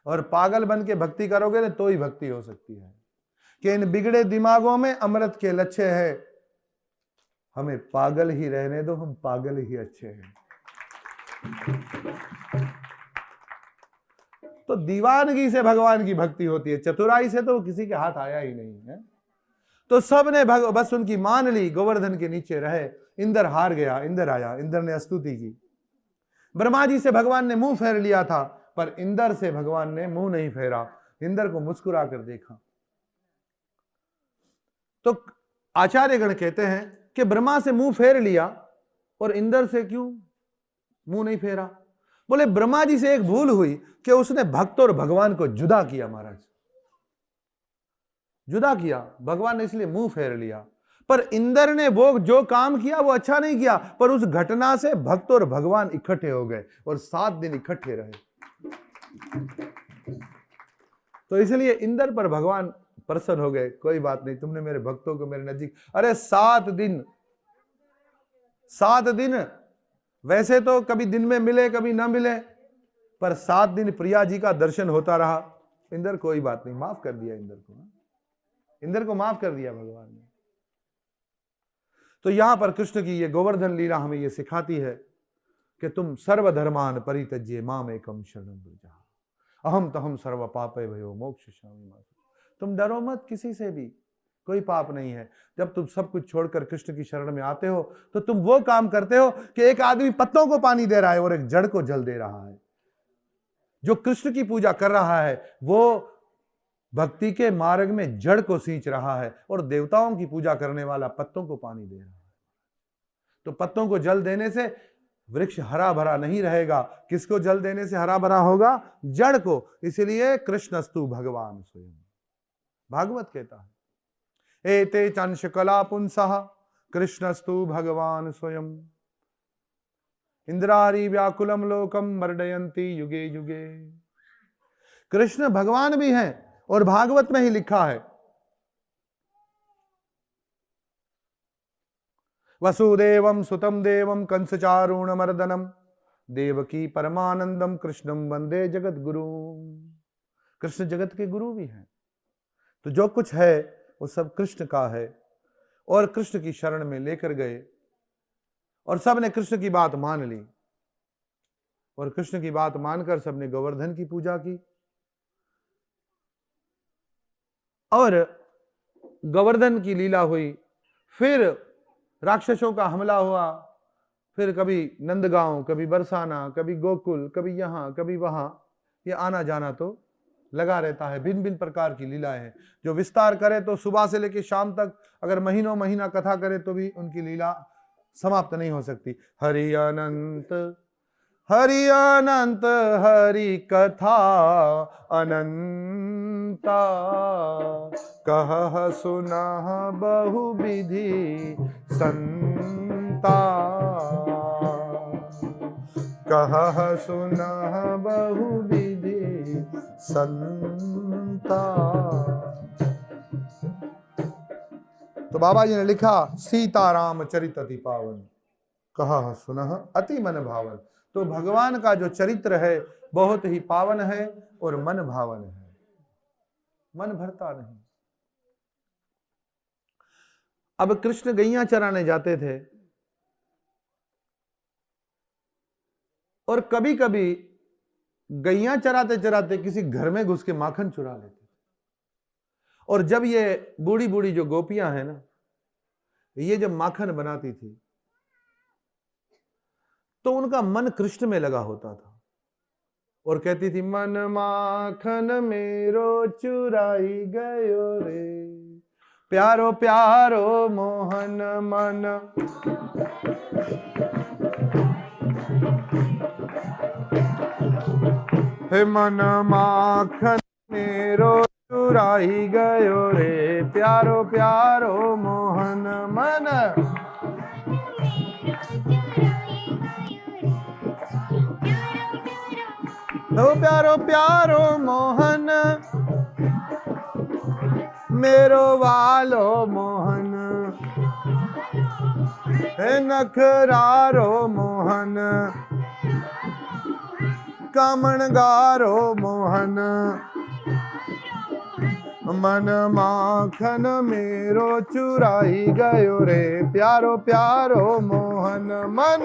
और पागल बन के भक्ति करोगे ना तो ही भक्ति हो सकती है कि इन बिगड़े दिमागों में अमृत के लच्छे हैं। हमें पागल ही रहने दो, हम पागल ही अच्छे हैं। तो दीवानगी से भगवान की भक्ति होती है, चतुराई से तो किसी के हाथ आया ही नहीं है। तो सबने बस उनकी मान ली, गोवर्धन के नीचे रहे। इंद्र हार गया, इंद्र आया, इंद्र ने स्तुति की। ब्रह्मा जी से भगवान ने मुंह फेर लिया था, पर इंद्र से भगवान ने मुंह नहीं फेरा, इंद्र को मुस्कुरा कर देखा। तो आचार्यगण कहते हैं कि ब्रह्मा से मुंह फेर लिया और इंद्र से क्यों मुंह नहीं फेरा? बोले ब्रह्मा जी से एक भूल हुई कि उसने भक्त और भगवान को जुदा किया महाराज, जुदा किया, भगवान ने इसलिए मुंह फेर लिया। पर इंद्र ने वो जो काम किया वो अच्छा नहीं किया, पर उस घटना से भक्त और भगवान इकट्ठे हो गए और 7 दिन इकट्ठे रहे। तो इसलिए इंद्र पर भगवान प्रसन्न हो गए, कोई बात नहीं, तुमने मेरे भक्तों को मेरे नजीक, अरे 7 दिन, 7 दिन, वैसे तो कभी दिन में मिले कभी ना मिले, पर 7 दिन प्रिया जी का दर्शन होता रहा। इंद्र कोई बात नहीं, माफ कर दिया इंद्र को, इंद्र को माफ कर दिया भगवान ने। तो यहां पर कृष्ण की ये गोवर्धन लीला हमें ये सिखाती है कि तुम सर्वधर्मान परित्यज्य माम एकम शरणं व्रज, अहम तहम सर्व पापे भयो मोक्षयिष्यामि मा। तुम डरो मत किसी से भी, कोई पाप नहीं है। जब तुम सब कुछ छोड़कर कृष्ण की शरण में आते हो तो तुम वो काम करते हो कि एक आदमी पत्तों को पानी दे रहा है और एक जड़ को जल दे रहा है। जो कृष्ण की पूजा कर रहा है वो भक्ति के मार्ग में जड़ को सींच रहा है, और देवताओं की पूजा करने वाला पत्तों को पानी दे रहा है। तो पत्तों को जल देने से वृक्ष हरा भरा नहीं रहेगा, किसको जल देने से हरा भरा होगा? जड़ को। इसलिए कृष्णस्तु भगवान स्वयं, भागवत कहता है एते चंश कला पुंसः कृष्णस्तु भगवान स्वयं इंद्रारी व्याकुलम लोकम मर्दयन्ति युगे युगे। कृष्ण भगवान भी हैं और भागवत में ही लिखा है वसुदेवम सुतम देवम कंसचारूण मर्दनम देवकी परमानंदम कृष्णम वंदे जगत गुरु। कृष्ण जगत के गुरु भी हैं। तो जो कुछ है वो सब कृष्ण का है, और कृष्ण की शरण में लेकर गए और सबने कृष्ण की बात मान ली, और कृष्ण की बात मानकर सबने गोवर्धन की पूजा की। और गोवर्धन की लीला हुई, फिर राक्षसों का हमला हुआ, फिर कभी नंदगांव, कभी बरसाना, कभी गोकुल, कभी यहां कभी वहां, ये आना जाना तो लगा रहता है। भिन्न भिन्न प्रकार की लीलाएं हैं। जो विस्तार करे तो सुबह से लेकर शाम तक, अगर महीनों महीना कथा करे तो भी उनकी लीला समाप्त नहीं हो सकती। हरि अनंत हरि अनंत हरि कथा अनंता कह सुनह बहुविधि संता कह सुनह बहुविधि संता। तो बाबा जी ने लिखा सीताराम चरित अति पावन कहा सुनह अति मन भावन। तो भगवान का जो चरित्र है बहुत ही पावन है और मन भावन है, मन भरता नहीं। अब कृष्ण गैया चराने जाते थे और कभी कभी गैया चराते चराते किसी घर में घुस के माखन चुरा लेते थे। और जब ये बूढ़ी बूढ़ी जो गोपियां हैं ना, ये जब माखन बनाती थी तो उनका मन कृष्ण में लगा होता था और कहती थी मन माखन मेरो चुराई गयो रे, प्यारो प्यारो मोहन मन। हे मन माखन मेरो चुराई गयो रे, प्यारो प्यारो मोहन मन। तो प्यारो प्यारो मोहन मेरो वालो मोहन, हे नखरारो मोहन कामणगारो मोहन। मन माखन मेरो चुराई गयो रे, प्यारो प्यारो मोहन मन।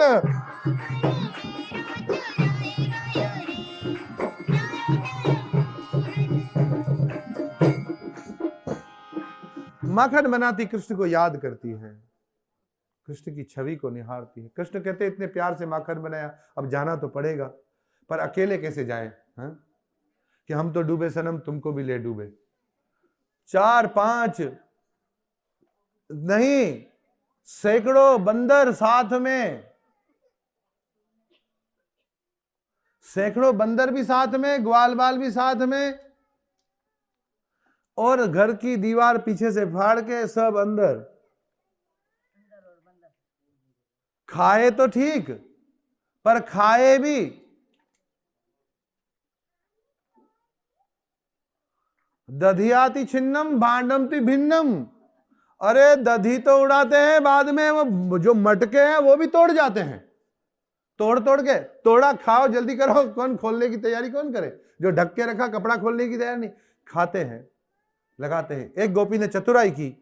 माखन बनाती कृष्ण को याद करती है कृष्ण की छवि को निहारती है। कृष्ण कहते इतने प्यार से माखन बनाया, अब जाना तो पड़ेगा, पर अकेले कैसे जाएं? कि हम तो डूबे सनम, तुमको भी ले डूबे। 4-5 नहीं, सैकड़ों बंदर साथ में, सैकड़ों बंदर भी साथ में, ग्वाल बाल भी साथ में, और घर की दीवार पीछे से फाड़ के सब अंदर। खाए तो ठीक, पर खाए भी दधियाति छिन्नम भांडमति भिन्नम। अरे दधी तो उड़ाते हैं, बाद में वो जो मटके हैं वो भी तोड़ जाते हैं। तोड़ तोड़ के तोड़ा खाओ, जल्दी करो, कौन खोलने की तैयारी कौन करे? जो ढक के रखा कपड़ा खोलने की तैयारी नहीं, खाते हैं, लगाते हैं। एक गोपी ने चतुराई की,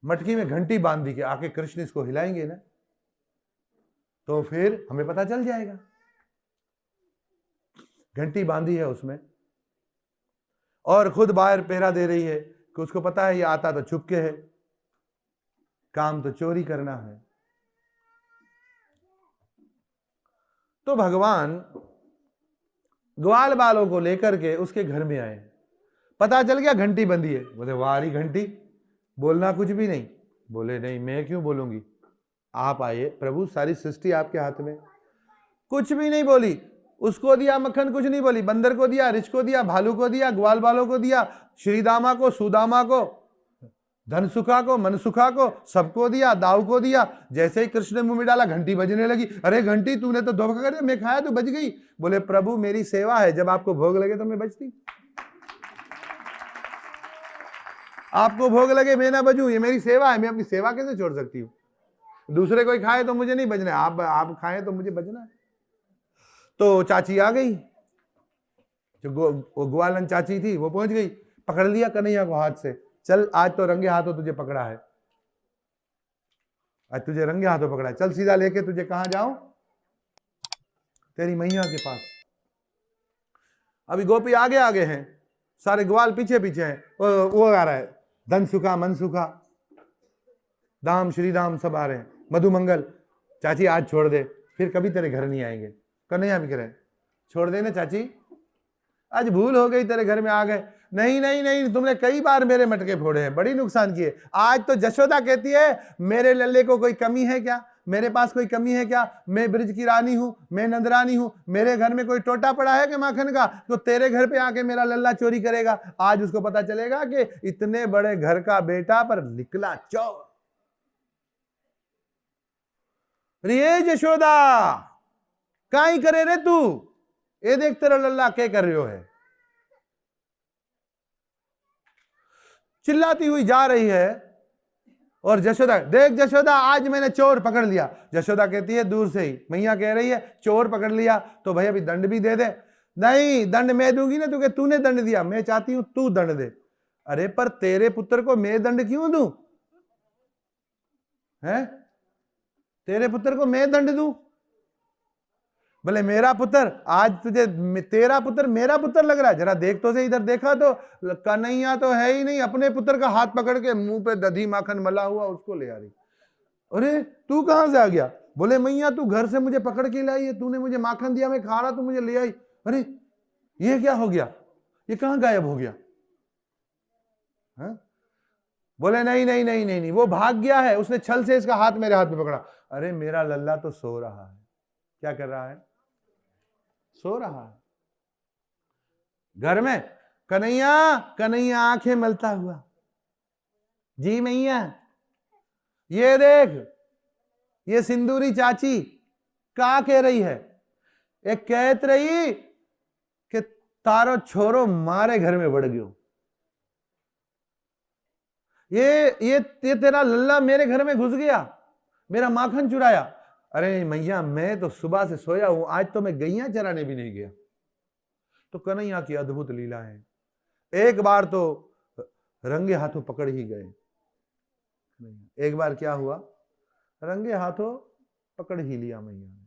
मटकी में घंटी बांध दी कि आके कृष्ण इसको हिलाएंगे ना तो फिर हमें पता चल जाएगा। घंटी बांधी है उसमें, और खुद बाहर पहरा दे रही है कि उसको पता है ये आता तो छुपके है, काम तो चोरी करना है। तो भगवान ग्वाल बालों को लेकर के उसके घर में आए, पता चल गया घंटी बंधी है। बोले वारी घंटी, बोलना कुछ भी नहीं। बोले नहीं, मैं क्यों बोलूंगी, आप आइए प्रभु, सारी सृष्टि आपके हाथ में। कुछ भी नहीं बोली, उसको दिया मक्खन, कुछ नहीं बोली। बंदर को दिया, रिछ को दिया, भालू को दिया, ग्वाल बालों को दिया, श्रीदामा को, सुदामा को, धनसुखा को, मनसुखा को, सबको दिया, दाऊ को दिया। जैसे ही कृष्ण ने मुंह में डाला घंटी बजने लगी। अरे घंटी तूने तो धोखा कर दिया, मैं खाया तो बज गई। बोले प्रभु मेरी सेवा है, जब आपको भोग लगे तो मैं बजती, आपको भोग लगे मैं ना बजूं, ये मेरी सेवा है, मैं अपनी सेवा कैसे छोड़ सकती हूँ? दूसरे कोई खाए तो मुझे नहीं बजना है, आप खाएं तो मुझे बजना है। तो चाची आ गई, जो ग्वालन चाची थी वो पहुंच गई, पकड़ लिया कन्हैया को हाथ से। चल आज तो रंगे हाथों तुझे पकड़ा है, आज तुझे रंगे हाथों पकड़ा है, चल सीधा लेके तुझे कहां जाऊं? तेरी मैया के पास। अभी गोपी आगे आगे हैं, सारे ग्वाल पीछे पीछे हैं। वो आ रहा है, धनसुखा, मनसुखा, दाम, श्रीदाम सब आ रहे हैं, मधुमंगल। चाची आज छोड़ दे, फिर कभी तेरे घर नहीं आएंगे। कन्हैया भी कह रहे छोड़ दे ना चाची, आज भूल हो गई, तेरे घर में आ गए। नहीं नहीं नहीं, तुमने कई बार मेरे मटके फोड़े हैं, बड़ी नुकसान किए। आज तो जशोदा कहती है मेरे लल्ले को कोई कमी है क्या, मेरे पास कोई कमी है क्या? मैं ब्रिज की रानी हूं, मैं नंदरानी हूं, मेरे घर में कोई टोटा पड़ा है कि माखन का, तो तेरे घर पे आके मेरा लल्ला चोरी करेगा? आज उसको पता चलेगा कि इतने बड़े घर का बेटा पर निकला चोर। रे जशोदा काई करे रे तू, ये देख तेरा लल्ला क्या कर रहे हो है। चिल्लाती हुई जा रही है, और जशोदा, देख जशोदा आज मैंने चोर पकड़ लिया। जशोदा कहती है दूर से ही, मैया कह रही है चोर पकड़ लिया तो भाई अभी दंड भी दे दे। नहीं, दंड मैं दूंगी ना, तुझे तूने दंड दिया, मैं चाहती हूं तू दंड दे। अरे पर तेरे पुत्र को मैं दंड क्यों दूं? है तेरे पुत्र को मैं दंड दूं? बोले मेरा पुत्र, आज तुझे तेरा पुत्र मेरा पुत्र लग रहा है, जरा देख तो से, इधर देखा तो कन्हैया तो है ही नहीं, अपने पुत्र का हाथ पकड़ के मुंह पे दधी माखन मला हुआ उसको ले आ रही। अरे तू कहां से आ गया? बोले मैया तू घर से मुझे पकड़ के लाई है, तूने मुझे माखन दिया, मैं खा रहा, तू मुझे ले आई। अरे ये क्या हो गया, ये कहां गायब हो गया? हा? बोले नहीं नहीं नहीं नहीं नहीं, वो भाग गया है, उसने छल से इसका हाथ मेरे हाथ में पकड़ा। अरे मेरा लल्ला तो सो रहा है। क्या कर रहा है? सो रहा है। घर में कन्हैया, कन्हैया आंखें मलता हुआ, जी मैया ये देख, ये सिंदूरी चाची क्या कह रही है? एक कहत रही कि तारो छोरो मारे घर में बढ़ गयो। ये तेरा लल्ला मेरे घर में घुस गया, मेरा माखन चुराया। अरे मैया मैं तो सुबह से सोया हूं, आज तो मैं गैया चराने भी नहीं गया। तो कन्हैया की अद्भुत लीला है। एक बार तो रंगे हाथों पकड़ ही गए। एक बार क्या हुआ, रंगे हाथों पकड़ ही लिया मैया ने।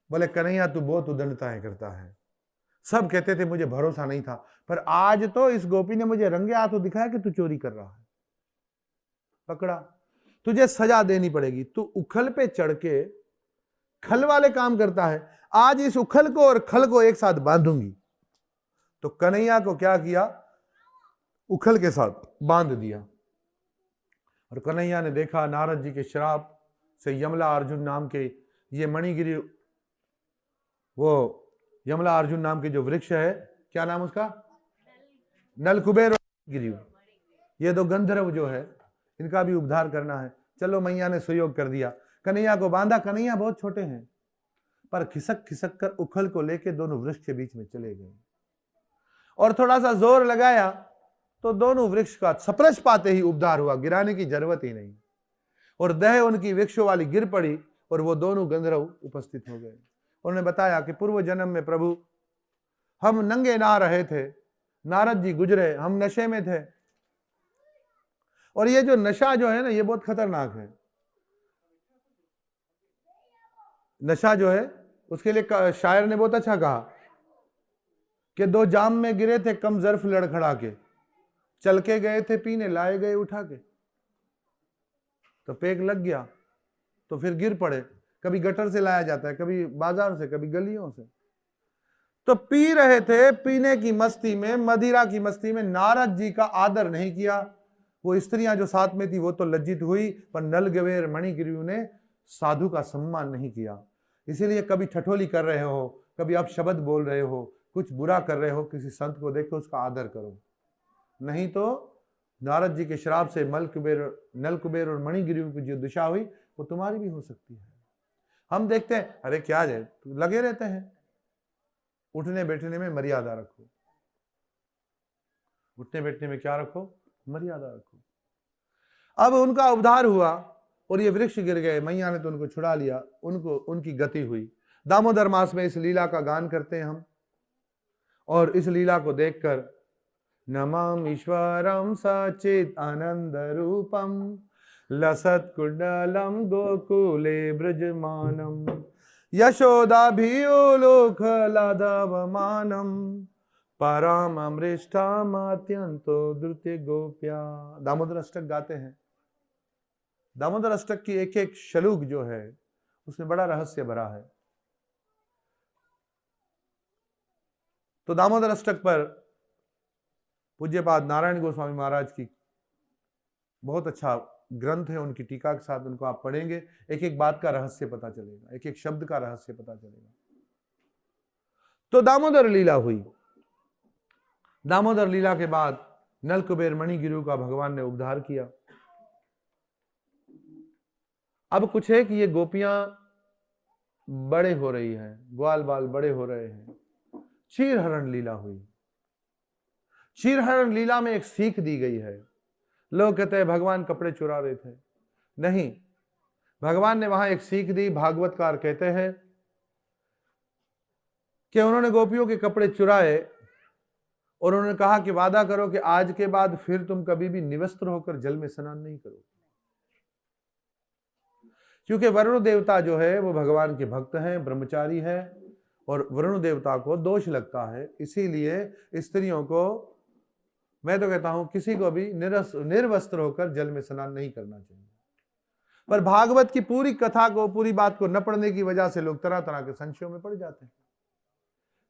बोले कन्हैया तू बहुत उदंडताएं करता है। सब कहते थे मुझे भरोसा नहीं था, पर आज तो इस गोपी ने मुझे रंगे हाथों दिखाया कि तू चोरी कर रहा है। पकड़ा, तुझे सजा देनी पड़ेगी। तू उखल पे चढ़ के खल वाले काम करता है, आज इस उखल को और खल को एक साथ बांधूंगी। तो कन्हैया को क्या किया, उखल के साथ बांध दिया। और कन्हैया ने देखा नारद जी के श्राप से यमला अर्जुन नाम के ये मणिगिरी, वो यमला अर्जुन नाम के जो वृक्ष है, क्या नाम उसका, नलकुबेर गिरी, ये दो गंधर्व जो है इनका भी उद्धार करना है। चलो मैया ने सुयोग कर दिया, कन्हैया को बांधा। कन्हैया बहुत छोटे हैं, पर खिसक खिसक कर उखल को लेके दोनों वृक्ष के बीच में चले गए और थोड़ा सा जोर लगाया तो दोनों वृक्ष का सप्रश पाते ही उद्धार हुआ, गिराने की जरूरत ही नहीं। और देह उनकी वृक्षों वाली गिर पड़ी और वो दोनों गंधर्व उपस्थित हो गए। उन्होंने बताया कि पूर्व जन्म में प्रभु हम नंगे ना रहे थे, नारद जी गुजरे, हम नशे में थे। और ये जो नशा जो है ना, ये बहुत खतरनाक है। नशा जो है उसके लिए शायर ने बहुत अच्छा कहा कि दो जाम में गिरे थे कम जर्फ लड़खड़ा के, चल के गए थे पीने, लाए गए उठा के। तो पेक लग गया तो फिर गिर पड़े। कभी गटर से लाया जाता है, कभी बाजार से, कभी गलियों से। तो पी रहे थे, पीने की मस्ती में, मदिरा की मस्ती में नारद जी का आदर नहीं किया। वो स्त्रियां जो साथ में थी वो तो लज्जित हुई, पर नलगवेर मणिगिरियों ने साधु का सम्मान नहीं किया। इसीलिए कभी ठठोली कर रहे हो, कभी आप शब्द बोल रहे हो, कुछ बुरा कर रहे हो, किसी संत को देखो उसका आदर करो, नहीं तो नारद जी के श्राप से नलकुबेर और मणिगिरियों की जो दिशा हुई वो तुम्हारी भी हो सकती है। हम देखते हैं अरे क्या है, लगे रहते हैं। उठने बैठने में मर्यादा रखो, उठने बैठने में क्या रखो, मर्यादा रखो। अब उनका उद्धार हुआ और ये वृक्ष गिर गए, मैया ने तो उनको छुड़ा लिया, उनको उनकी गति हुई। दामोदर मास में इस लीला का गान करते हैं हम, और इस लीला को देखकर नमाम ईश्वरम सचित आनंद रूपम लसत कुंडलम गोकुले ब्रजमानम यशोदाभियोलोकलादवमानम परम अमृष्टामात्यंतो द्रुत्य गोप्या। दामोदर अष्टक गाते हैं। दामोदर अष्टक की एक एक श्लोक जो है उसमें बड़ा रहस्य भरा है। तो दामोदर अष्टक पर पूज्यपाद नारायण गोस्वामी महाराज की बहुत अच्छा ग्रंथ है, उनकी टीका के साथ उनको आप पढ़ेंगे, एक एक बात का रहस्य पता चलेगा, एक एक शब्द का रहस्य पता चलेगा। तो दामोदर लीला हुई। दामोदर लीला के बाद नलकुबेर मणिगिरु का भगवान ने उद्धार किया। अब कुछ है कि ये गोपियां बड़े हो रही हैं, ग्वाल बाल बड़े हो रहे हैं। क्षीरहरण लीला हुई। क्षीरहरण लीला में एक सीख दी गई है। लोग कहते हैं भगवान कपड़े चुरा रहे थे, नहीं, भगवान ने वहां एक सीख दी। भागवतकार कहते हैं कि उन्होंने गोपियों के कपड़े चुराए और उन्होंने कहा कि वादा करो कि आज के बाद फिर तुम कभी भी निवस्त्र होकर जल में स्नान नहीं करो। क्योंकि वरुण देवता जो है वो भगवान के भक्त हैं, ब्रह्मचारी है, और वरुण देवता को दोष लगता है। इसीलिए स्त्रियों को, मैं तो कहता हूं, किसी को भी निर्वस्त्र होकर जल में स्नान नहीं करना चाहिए। पर भागवत की पूरी कथा को, पूरी बात को न पढ़ने की वजह से लोग तरह तरह के संशयों में पड़ जाते हैं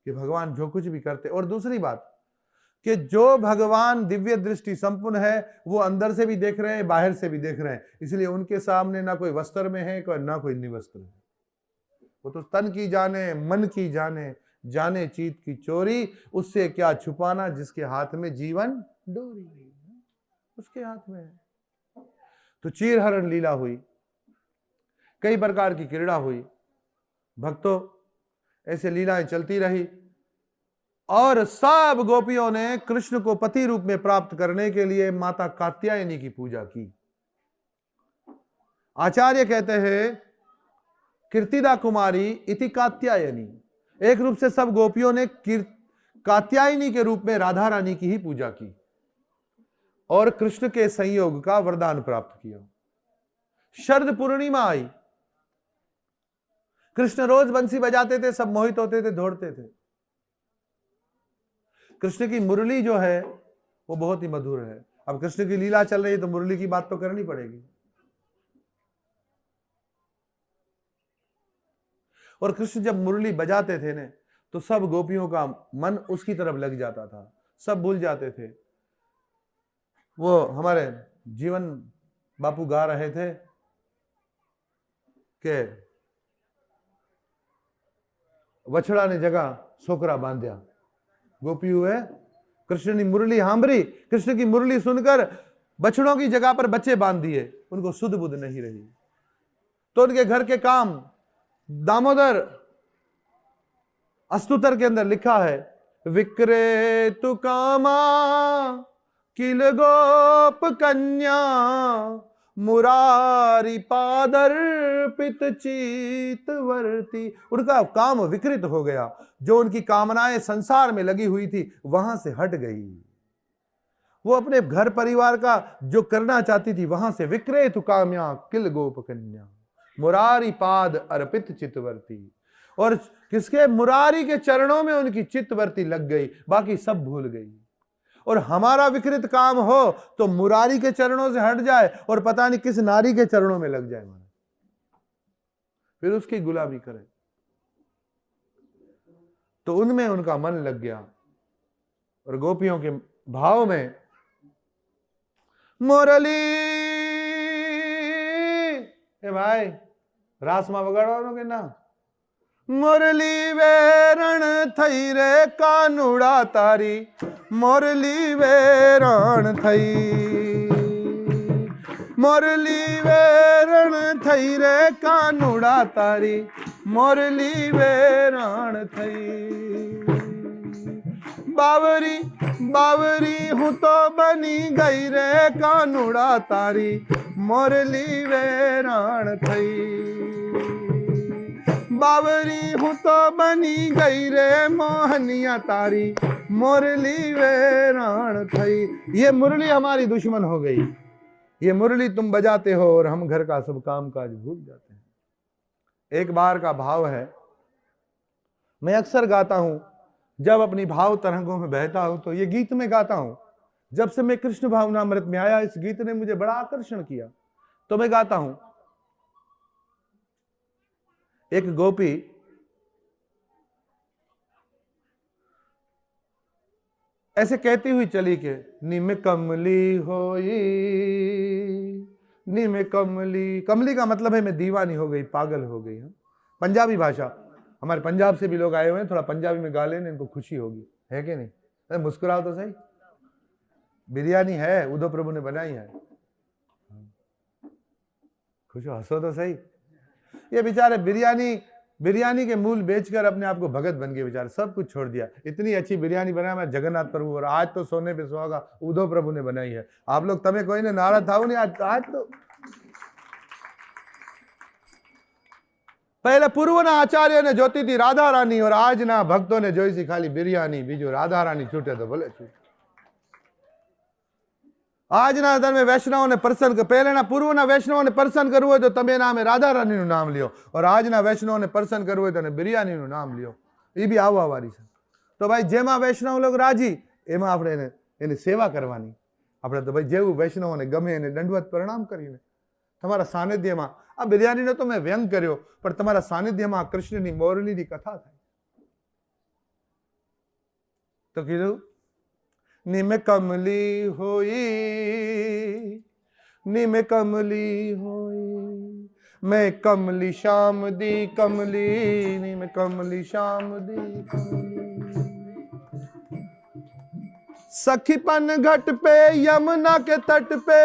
कि भगवान जो कुछ भी करते। और दूसरी बात कि जो भगवान दिव्य दृष्टि संपन्न है वो अंदर से भी देख रहे हैं, बाहर से भी देख रहे हैं, इसलिए उनके सामने ना कोई वस्त्र में है ना कोई निवस्त्र है। वो तो तन की जाने, मन की जाने, जाने चीत की चोरी, उससे क्या छुपाना, जिसके हाथ में जीवन डोरी उसके हाथ में है। तो क्षीरहरण लीला हुई, कई प्रकार की क्रीड़ा हुई। भक्तों, ऐसे लीलाएं चलती रही और सब गोपियों ने कृष्ण को पति रूप में प्राप्त करने के लिए माता कात्यायनी की पूजा की। आचार्य कहते हैं कीर्तिदा कुमारी इति कात्यायनी। एक रूप से सब गोपियों ने कात्यायनी के रूप में राधा रानी की ही पूजा की और कृष्ण के संयोग का वरदान प्राप्त किया। शरद पूर्णिमा आई, कृष्ण रोज बंसी बजाते थे, सब मोहित होते थे, दौड़ते थे। कृष्ण की मुरली जो है वो बहुत ही मधुर है। अब कृष्ण की लीला चल रही है तो मुरली की बात तो करनी पड़ेगी। और कृष्ण जब मुरली बजाते थे ने तो सब गोपियों का मन उसकी तरफ लग जाता था, सब भूल जाते थे। वो हमारे जीवन बापू गा रहे थे कि वछड़ा ने जगह छोकरा बांध्या, गोपी हुए कृष्ण की मुरली हांभरी, कृष्ण की मुरली सुनकर बछड़ों की जगह पर बच्चे बांध दिए, उनको सुध बुध नहीं रही। तो उनके घर के काम, दामोदर अस्तुतर के अंदर लिखा है, विक्रेतु कामा किल गोप कन्या मुरारी पादर्पित चीतवर्ती। उनका काम विकृत हो गया, जो उनकी कामनाएं संसार में लगी हुई थी वहां से हट गई। वो अपने घर परिवार का जो करना चाहती थी वहां से विक्रेतु काम्या किल गोप कन्या मुरारी पाद अर्पित चित्तवर्ती। और किसके? मुरारी के चरणों में उनकी चित्तवर्ती लग गई, बाकी सब भूल गई। और हमारा विकृत काम हो तो मुरारी के चरणों से हट जाए और पता नहीं किस नारी के चरणों में लग जाए, फिर उसकी गुलामी करे। तो उनमें उनका मन लग गया। और गोपियों के भाव में मुरली, ए भाई रासमा वगाड़वानो के ना, मुरली वेरण थई रे कानुड़ा तारी, मुरली वेरण थई, मुरली वेरण थई रे कानुड़ा तारी, मुरली वेरण थई। बावरी बावरी हूं तो बनी गई रे कानुड़ा तारी, मुरली वेरण थई। बावरी हूं तो बनी गई रे मोहनिया तारी, मुरली वेरण थई। ये मुरली हमारी दुश्मन हो गई, ये मुरली तुम बजाते हो और हम घर का सब काम काज भूल जाते हैं। एक बार का भाव है, मैं अक्सर गाता हूं, जब अपनी भाव तरंगों में बहता हूं तो ये गीत में गाता हूं। जब से मैं कृष्ण भावनामृत में आया, इस गीत ने मुझे बड़ा आकर्षण किया, तो मैं गाता हूं। एक गोपी ऐसे कहती हुई चली के, निम कमली होई, निम कमली। कमली का मतलब है मैं दीवानी हो गई, पागल हो गई। पंजाबी भाषा, हमारे पंजाब से भी लोग आए हुए हैं, थोड़ा पंजाबी में गा लेने, इनको खुशी होगी, है कि नहीं? अरे मुस्कुराओ तो सही। बिरयानी है, उद्धव प्रभु ने बनाई है, खुश हो, हंसो तो सही। ये बेचारे बिरयानी के मूल बेचकर अपने आप को भगत बन गए बेचारे, सब कुछ छोड़ दिया। इतनी अच्छी बिरयानी बनाया मैं जगन्नाथ प्रभु, और आज तो सोने पे सुहागा उद्धव प्रभु ने बनाई है। आप लोग तमें कोई ने नाराज था नहीं आज तो पहले पूर्व ना आचार्य ने जोती थी राधा रानी, और आज ना भक्तों ने जोई सी खाली बिरयानी, बीजो राधा रानी छूटे तो बोले छूटे। आज ना धर्म में वैष्णव ने प्रसन्न कर, पहले ना पूर्व ना वैष्णव ने प्रसन्न करવું હોય તો તમે નામે રાધા રાણીનું નામ લ્યો, और आज ना वैष्णव ने प्रसन्न करવું હોય તો બિરયાનીનું નામ લ્યો। એ બી આવવા વાળી છે। તો ભાઈ જેમાં વૈષ્ણવ લોક રાજી એમાં આપણે એની સેવા કરવાની। આપણે તો ભાઈ જેવું વૈષ્ણવને ગમે એને દંડવત પ્રણામ કરીને તમારા સાનિધ્યમાં, આ બિરયાનીનો તો મેં વ્યંગ કર્યો, પણ તમારા સાનિધ્યમાં કૃષ્ણની મોરલીની કથા થાય તો કીધું, निम कमली होई, निम कमली होई, मैं कमली श्याम दी कमली, निम कमली श्याम दी कमली। सखीपन घट पे यमुना के तट पे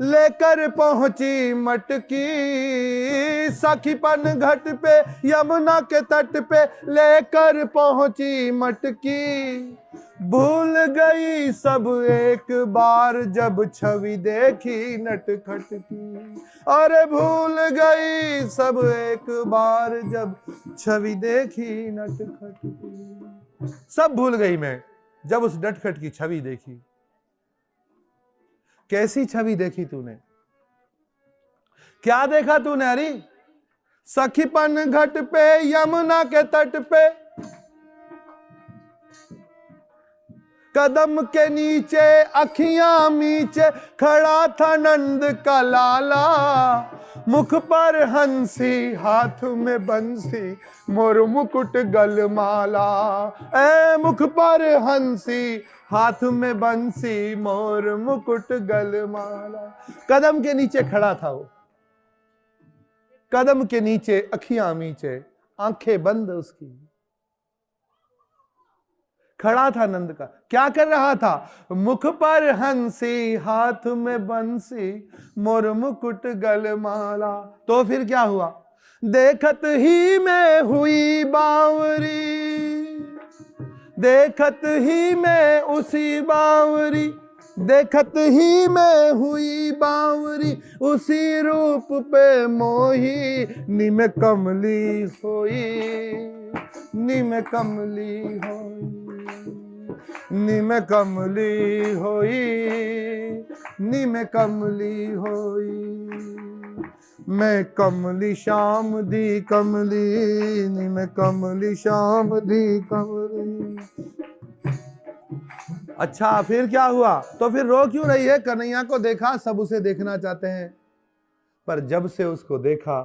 लेकर पहुंची मटकी, सखीपन घट पे यमुना के तट पे लेकर पहुंची मटकी। भूल गई सब एक बार जब छवि देखी नटखट की, अरे भूल गई सब एक बार जब छवि देखी नटखट की। सब भूल गई मैं जब उस नटखट की छवि देखी। कैसी छवि देखी तूने? क्या देखा तूने? हरी सखीपन घट पे यमुना के तट पे कदम के नीचे अखियां मीचे खड़ा था नंद का लाला, मुख पर हंसी हाथ में बंसी मोर मुकुट गलमाला। ए मुख पर हंसी हाथ में बंसी मोर मुकुट गलमाला। कदम के नीचे खड़ा था वो, कदम के नीचे अखियां मीचे आंखें बंद उसकी, खड़ा था नंद का। क्या कर रहा था? मुख पर हंसी हाथ में बंसी मोर मुकुट गलमाला। तो फिर क्या हुआ? देखत ही में हुई बावरी, देखत ही में उसी बावरी, देखत ही में हुई बावरी, उसी रूप पे मोही निम कमली होई, निम कमली होई, निम कमली होई, निम कमली होई। मैं कमली श्याम दी कमली, निम कमली श्याम दी कमली। अच्छा फिर क्या हुआ? तो फिर रो क्यों रही है? कन्हैया को देखा, सब उसे देखना चाहते हैं, पर जब से उसको देखा,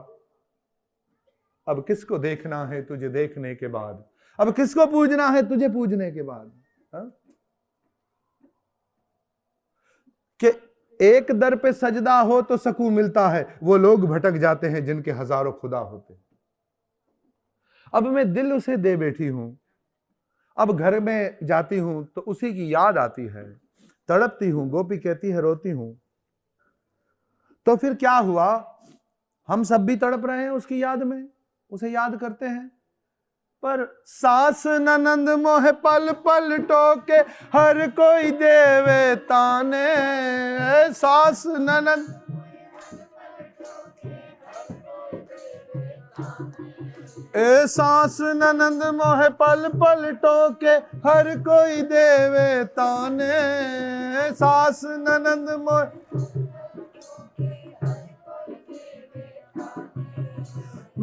अब किसको देखना है तुझे देखने के बाद? अब किसको पूजना है तुझे पूजने के बाद? कि एक दर पे सजदा हो तो सकून मिलता है, वो लोग भटक जाते हैं जिनके हजारों खुदा होते। अब मैं दिल उसे दे बैठी हूं, अब घर में जाती हूं तो उसी की याद आती है, तड़पती हूं, गोपी कहती है रोती हूं। तो फिर क्या हुआ? हम सब भी तड़प रहे हैं उसकी याद में, उसे याद करते हैं, पर सास ननंद मोह पल पल टोके हर कोई देवे ताने। सास ननंद ए सास ननंद मोह पल पल टोके हर कोई देवे ताने। सास ननंद मोह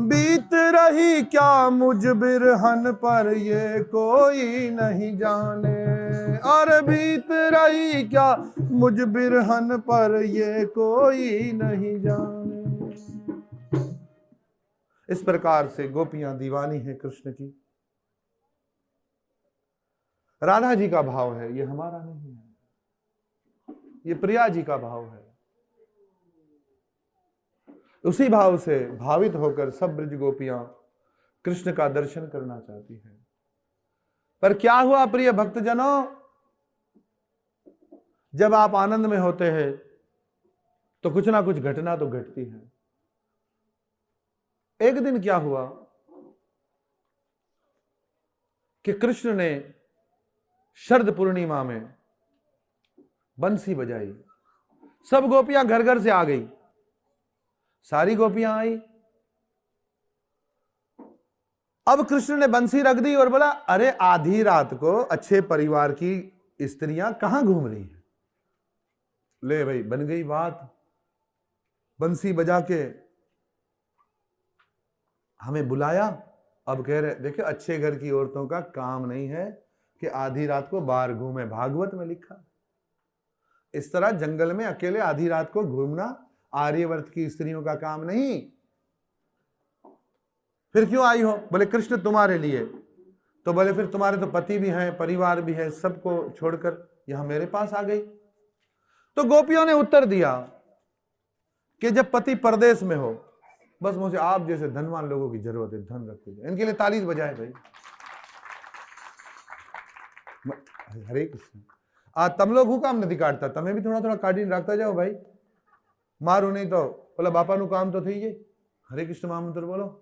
बीत रही क्या मुझ बिरहन पर ये कोई नहीं जाने, और बीत रही क्या मुझ बिरहन पर ये कोई नहीं जाने। इस प्रकार से गोपियां दीवानी है कृष्ण की। राधा जी का भाव है, ये हमारा नहीं है, ये प्रिया जी का भाव है। उसी भाव से भावित होकर सब ब्रज गोपियां कृष्ण का दर्शन करना चाहती हैं। पर क्या हुआ प्रिय भक्तजनों? जब आप आनंद में होते हैं तो कुछ ना कुछ घटना तो घटती है। एक दिन क्या हुआ कि कृष्ण ने शरद पूर्णिमा में बंसी बजाई, सब गोपियां घर घर से आ गई, सारी गोपियां आई। अब कृष्ण ने बंसी रख दी और बोला, अरे आधी रात को अच्छे परिवार की स्त्रियां कहां घूम रही हैं? ले भाई, बन गई बात। बंसी बजा के हमें बुलाया। अब कह रहे, देखो अच्छे घर की औरतों का काम नहीं है कि आधी रात को बाहर घूमे, भागवत में लिखा। इस तरह जंगल में अकेले आधी रात को घूमना आर्यवर्त की स्त्रियों का काम नहीं। फिर क्यों आई हो? बोले कृष्ण तुम्हारे लिए। तो बोले फिर तुम्हारे तो पति भी हैं, परिवार भी है, सबको छोड़कर यहां मेरे पास आ गई। तो गोपियों ने उत्तर दिया कि जब पति परदेश में हो, बस मुझे आप जैसे धनवान लोगों की जरूरत है, धन रख दीजिए। इनके लिए ताली बजाए भाई। हरे कृष्ण। तम लोग हूं काम नहीं काटता, तमें भी थोड़ा थोड़ा काटी रखता जाओ भाई, मारू नहीं तो बोला बापा नु काम तो थी। ये हरे कृष्ण महामंत्र बोलो।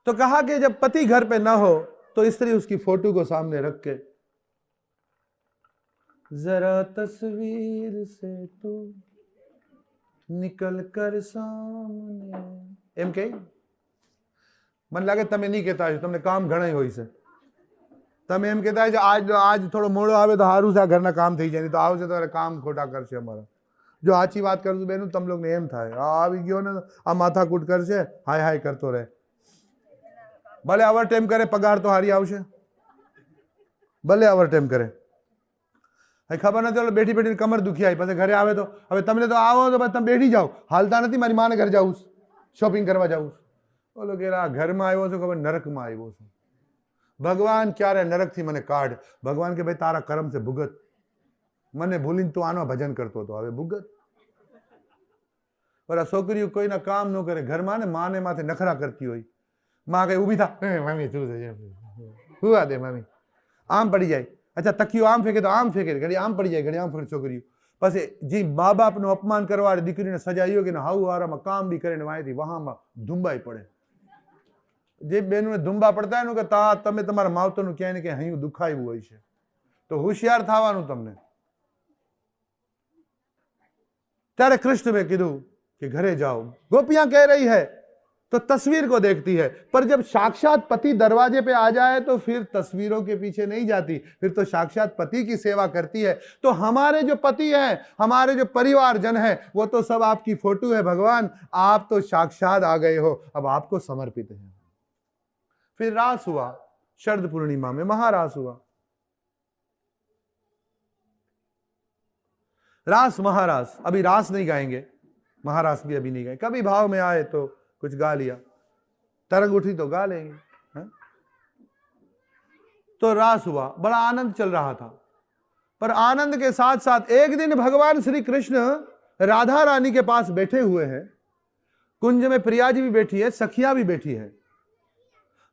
तो कहा कि जब पति घर पे ना हो तो स्त्री उसकी फोटो को सामने रख के, जरा तस्वीर से तू निकल कर सामने। एम कही मन लागे तमें नहीं कहता है, तुमने काम घणा ही होई से। तमें एम कहता है आज आज थोड़ो मोड़ो आवे तो हारू सा घरना काम थी जाए, तो आओ से तो काम खोटा कर से हमारा। જો સાચી વાત કરું છું બેનું, તમ લોકોને એમ થાય આવી ગયો ને આ માથાકૂટ કરશે, હાય હાય કરતો રહે. ભલે ઓવરટાઈમ કરે, પગાર તો હારી આવશે. ભલે ઓવરટાઈમ કરે, ખબર નથી ઓલો બેઠી બેઠી કમર દુખી આવી, પછી ઘરે આવે તો હવે તમને તો આવો તો તમે બેઠી જાઓ, હાલતા નથી. મારી માને ઘરે જાઉં, શોપિંગ કરવા જાઉં. ઓલો કે ઘરમાં આવ્યો છું, ખબર નરકમાં આવ્યો છું. ભગવાન ક્યારે નરકથી મને કાઢ. ભગવાન કે ભાઈ તારા કર્મ છે ભુગત. મને ભૂલીને તું આનો ભજન કરતો હતો, હવે ભુગત. પર આ છોકરીઓ કોઈના કામ ન કરે, ઘરમાં ને માને માથે નખરા કરતી હોય. માં કઈ ઊભી થા, મમ્મી શું છે હુવા દે મમ્મી, આમ પડી જાય. અચ્છા તકીઓ આમ ફેંકે તો આમ ફેંકે, ઘડી આમ પડી જાય, ઘડી આમ ફેંકે છોકરીઓ. પછી જે મા બાપનું અપમાન કરવા દીકરીને સજાયો કે હાઉ વારામાં કામ બી કરે ને વાંયથી વહામાં ધુંબાઈ પડે. જે બેનોને ધુંબા પડતા એનું કે તમે તમારા માવતરનું ક્યાંય ને ક્યાંય હૈયું દુખાયું હોય છે, તો હોશિયાર થવાનું તમને. ત્યારે કૃષ્ણ મેં કીધું कि घरे जाओ. गोपियां कह रही है तो तस्वीर को देखती है, पर जब साक्षात पति दरवाजे पे आ जाए तो फिर तस्वीरों के पीछे नहीं जाती, फिर तो साक्षात पति की सेवा करती है. तो हमारे जो पति हैं, हमारे जो परिवारजन है, वो तो सब आपकी फोटो है भगवान. आप तो साक्षात आ गए हो, अब आपको समर्पित है. फिर रास हुआ, शरद पूर्णिमा में महारास हुआ. रास महारास, अभी रास नहीं गाएंगे, महारास भी अभी नहीं गाए. कभी भाव में आए तो कुछ गा लिया, तरंग उठी तो गा लेंगे. तो रास हुआ, बड़ा आनंद चल रहा था. पर आनंद के साथ साथ एक दिन भगवान श्री कृष्ण राधा रानी के पास बैठे हुए हैं. कुंज में प्रिया जी भी बैठी है, सखिया भी बैठी है.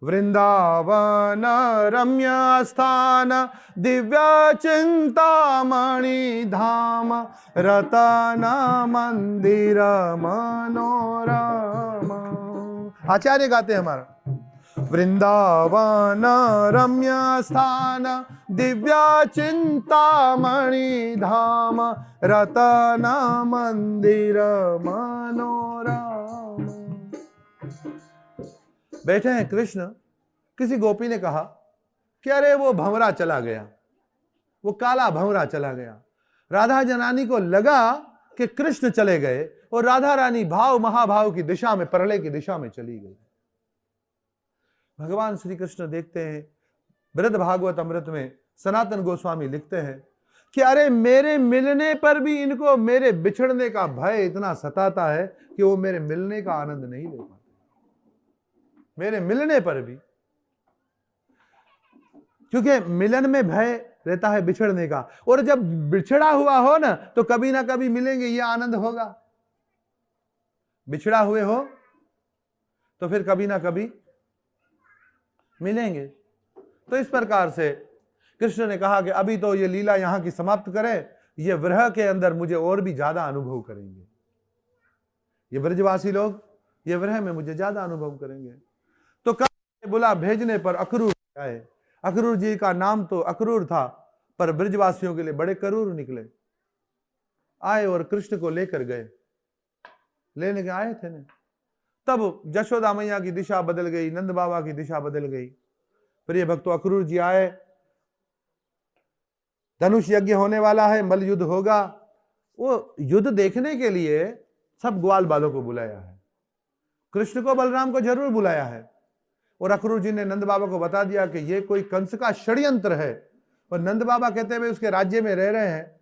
वृंदावन रम्य स्थान दिव्य चिंतामणि धाम रतन मंदिर मनोरम. आचार्य गाते हैं हमारा. वृंदावन रम्य स्थान दिव्य चिंतामणि धाम रतन मंदिर मनोरम. बैठे हैं कृष्ण. किसी गोपी ने कहा कि अरे वो भंवरा चला गया, वो काला भंवरा चला गया. राधा जनानी को लगा कि कृष्ण चले गए और राधा रानी भाव महाभाव की दिशा में, प्रलय की दिशा में चली गई. भगवान श्री कृष्ण देखते हैं, बृहद भागवत अमृत में सनातन गोस्वामी लिखते हैं कि अरे मेरे मिलने पर भी इनको मेरे बिछड़ने का भय इतना सताता है कि वो मेरे मिलने का आनंद नहीं ले पाते. मेरे मिलने पर भी, क्योंकि मिलन में भय रहता है बिछड़ने का, और जब बिछड़ा हुआ हो ना तो कभी ना कभी मिलेंगे, ये आनंद होगा. बिछड़ा हुए हो तो फिर कभी ना कभी मिलेंगे. तो इस प्रकार से कृष्ण ने कहा कि अभी तो ये लीला यहां की समाप्त करें, ये विरह के अंदर मुझे और भी ज्यादा अनुभव करेंगे. ये ब्रजवासी लोग ये विरह में मुझे ज्यादा अनुभव करेंगे. तो कब बुला भेजने पर अक्रूर आए. अक्रूर जी का नाम तो अक्रूर था, पर ब्रजवासियों के लिए बड़े करूर निकले. आए और कृष्ण को लेकर गए, लेने के आए थे ना. तब जशोदा मैया की दिशा बदल गई, नंद बाबा की दिशा बदल गई. प्रिय भक्तों, अक्रूर जी आए, धनुष यज्ञ होने वाला है, मल्ल युद्ध होगा. वो युद्ध देखने के लिए सब ग्वाल बालों को बुलाया है. कृष्ण को, बलराम को जरूर बुलाया है. और अक्रूर जी ने नंद बाबा को बता दिया कि ये कोई कंस का षड्यंत्र है. और नंद बाबा कहते हुए उसके राज्य में रह रहे हैं.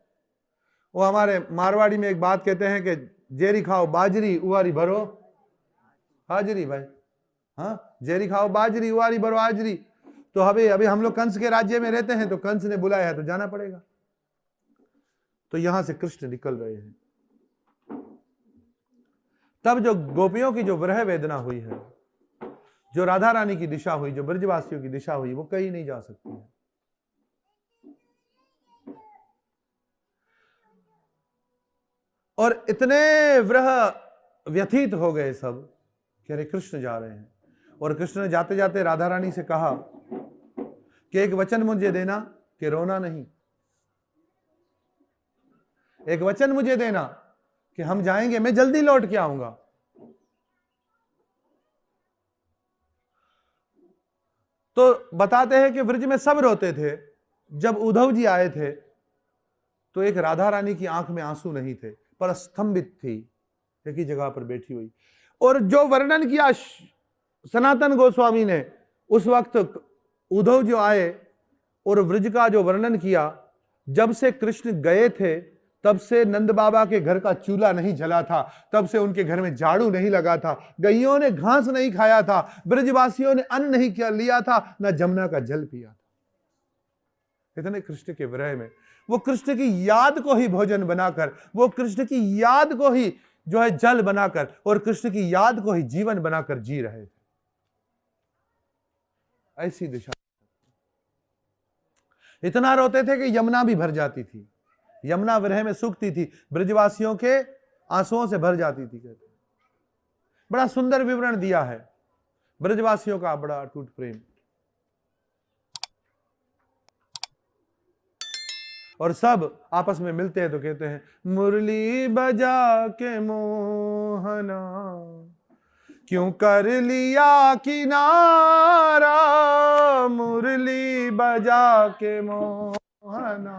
वो हमारे मारवाड़ी में एक बात कहते हैं कि जेरी खाओ बाजरी उवारी भरो हाजरी. भाई हाँ, जेरी खाओ बाजरी उवारी भरो हाजरी. तो अभी हम लोग कंस के राज्य में रहते हैं, तो कंस ने बुलाया है तो जाना पड़ेगा. तो यहां से कृष्ण निकल रहे हैं. तब जो गोपियों की जो विरह वेदना हुई है, जो राधा रानी की दिशा हुई, जो ब्रजवासियों की दिशा हुई, वो कहीं नहीं जा सकती है. और इतने विरह व्यथित हो गए सब कि अरे कृष्ण जा रहे हैं. और कृष्ण ने जाते जाते राधा रानी से कहा कि एक वचन मुझे देना कि रोना नहीं. एक वचन मुझे देना कि हम जाएंगे, मैं जल्दी लौट के आऊंगा. तो बताते हैं कि ब्रज में सब रोते थे. जब उद्धव जी आए थे तो एक राधा रानी की आंख में आंसू नहीं थे. पर स्तंभित थी, एक ही जगह पर बैठी हुई। और जो वर्णन किया सनातन गोस्वामी ने, उस वक्त उद्धव जो आए और व्रज का जो वर्णन किया, जब से कृष्ण गए थे तब से नंद बाबा के घर का चूल्हा नहीं जला था, तब से उनके घर में झाड़ू नहीं लगा था, गैयों ने घास नहीं खाया था, ब्रजवासियों ने अन्न नहीं लिया था, न जमुना का जल पिया था। इतने कृष्ण के विरह में वो कृष्ण की याद को ही भोजन बनाकर, वो कृष्ण की याद को ही जो है जल बनाकर, और कृष्ण की याद को ही जीवन बनाकर जी रहे थे। ऐसी दिशा। इतना रोते थे कि यमुना भी भर जाती थी, यमुना विरह में सूखती थी, ब्रजवासियों के आंसुओं से भर जाती थी। कहते बड़ा सुंदर विवरण दिया है ब्रजवासियों का, बड़ा अटूट प्रेम। और सब आपस में मिलते हैं तो कहते हैं, मुरली बजा के मोहना क्यों कर लिया किनारा, मुरली बजा के मोहना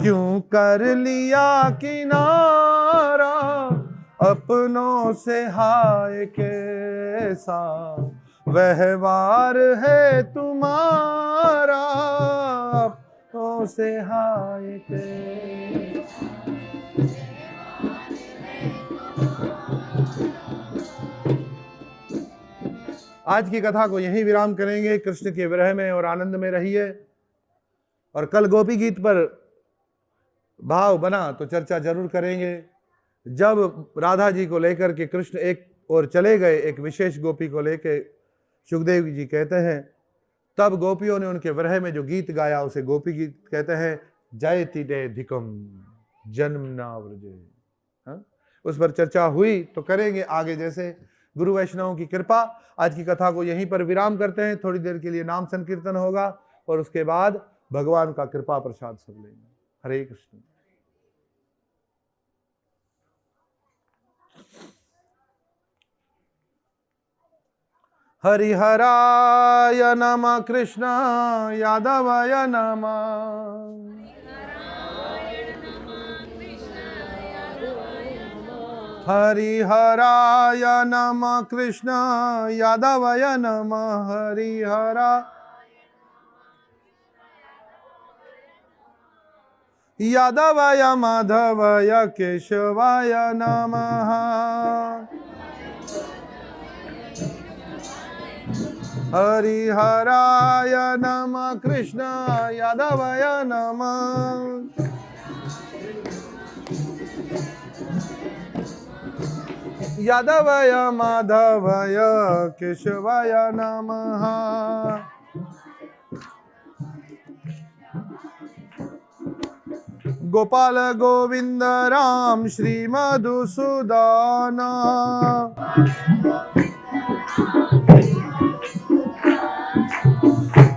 क्यों कर लिया किनारा, अपनों से हाय कैसा व्यवहार है तुम्हारा, अपनों से हाय कैसा। आज की कथा को यहीं विराम करेंगे। कृष्ण के विरह में और आनंद में रहिए, और कल गोपी गीत पर भाव बना तो चर्चा जरूर करेंगे। जब राधा जी को लेकर के कृष्ण एक और चले गए, एक विशेष गोपी को लेकर, सुखदेव जी कहते हैं, तब गोपियों ने उनके विरह में जो गीत गाया उसे गोपी गीत कहते हैं। जयति धिकम जन्म ना व्रजे। उस पर चर्चा हुई तो करेंगे आगे, जैसे गुरु वैष्णवों की कृपा। आज की कथा को यहीं पर विराम करते हैं। थोड़ी देर के लिए नाम संकीर्तन होगा और उसके बाद भगवान का कृपा प्रसाद सब लेंगे। हरे कृष्ण। हरिहराय नमः कृष्ण यादवाय नमः, हरिहराय नमः कृष्ण यादवाय नमः, हरिहरा यादवाय माधवाय केशवाय नमः, हरिहराय नमः कृष्ण यादवाय नमः, यादवाय माधवाय केशवाय नमः। गोपाल गोविंद राम श्री मधुसूदन,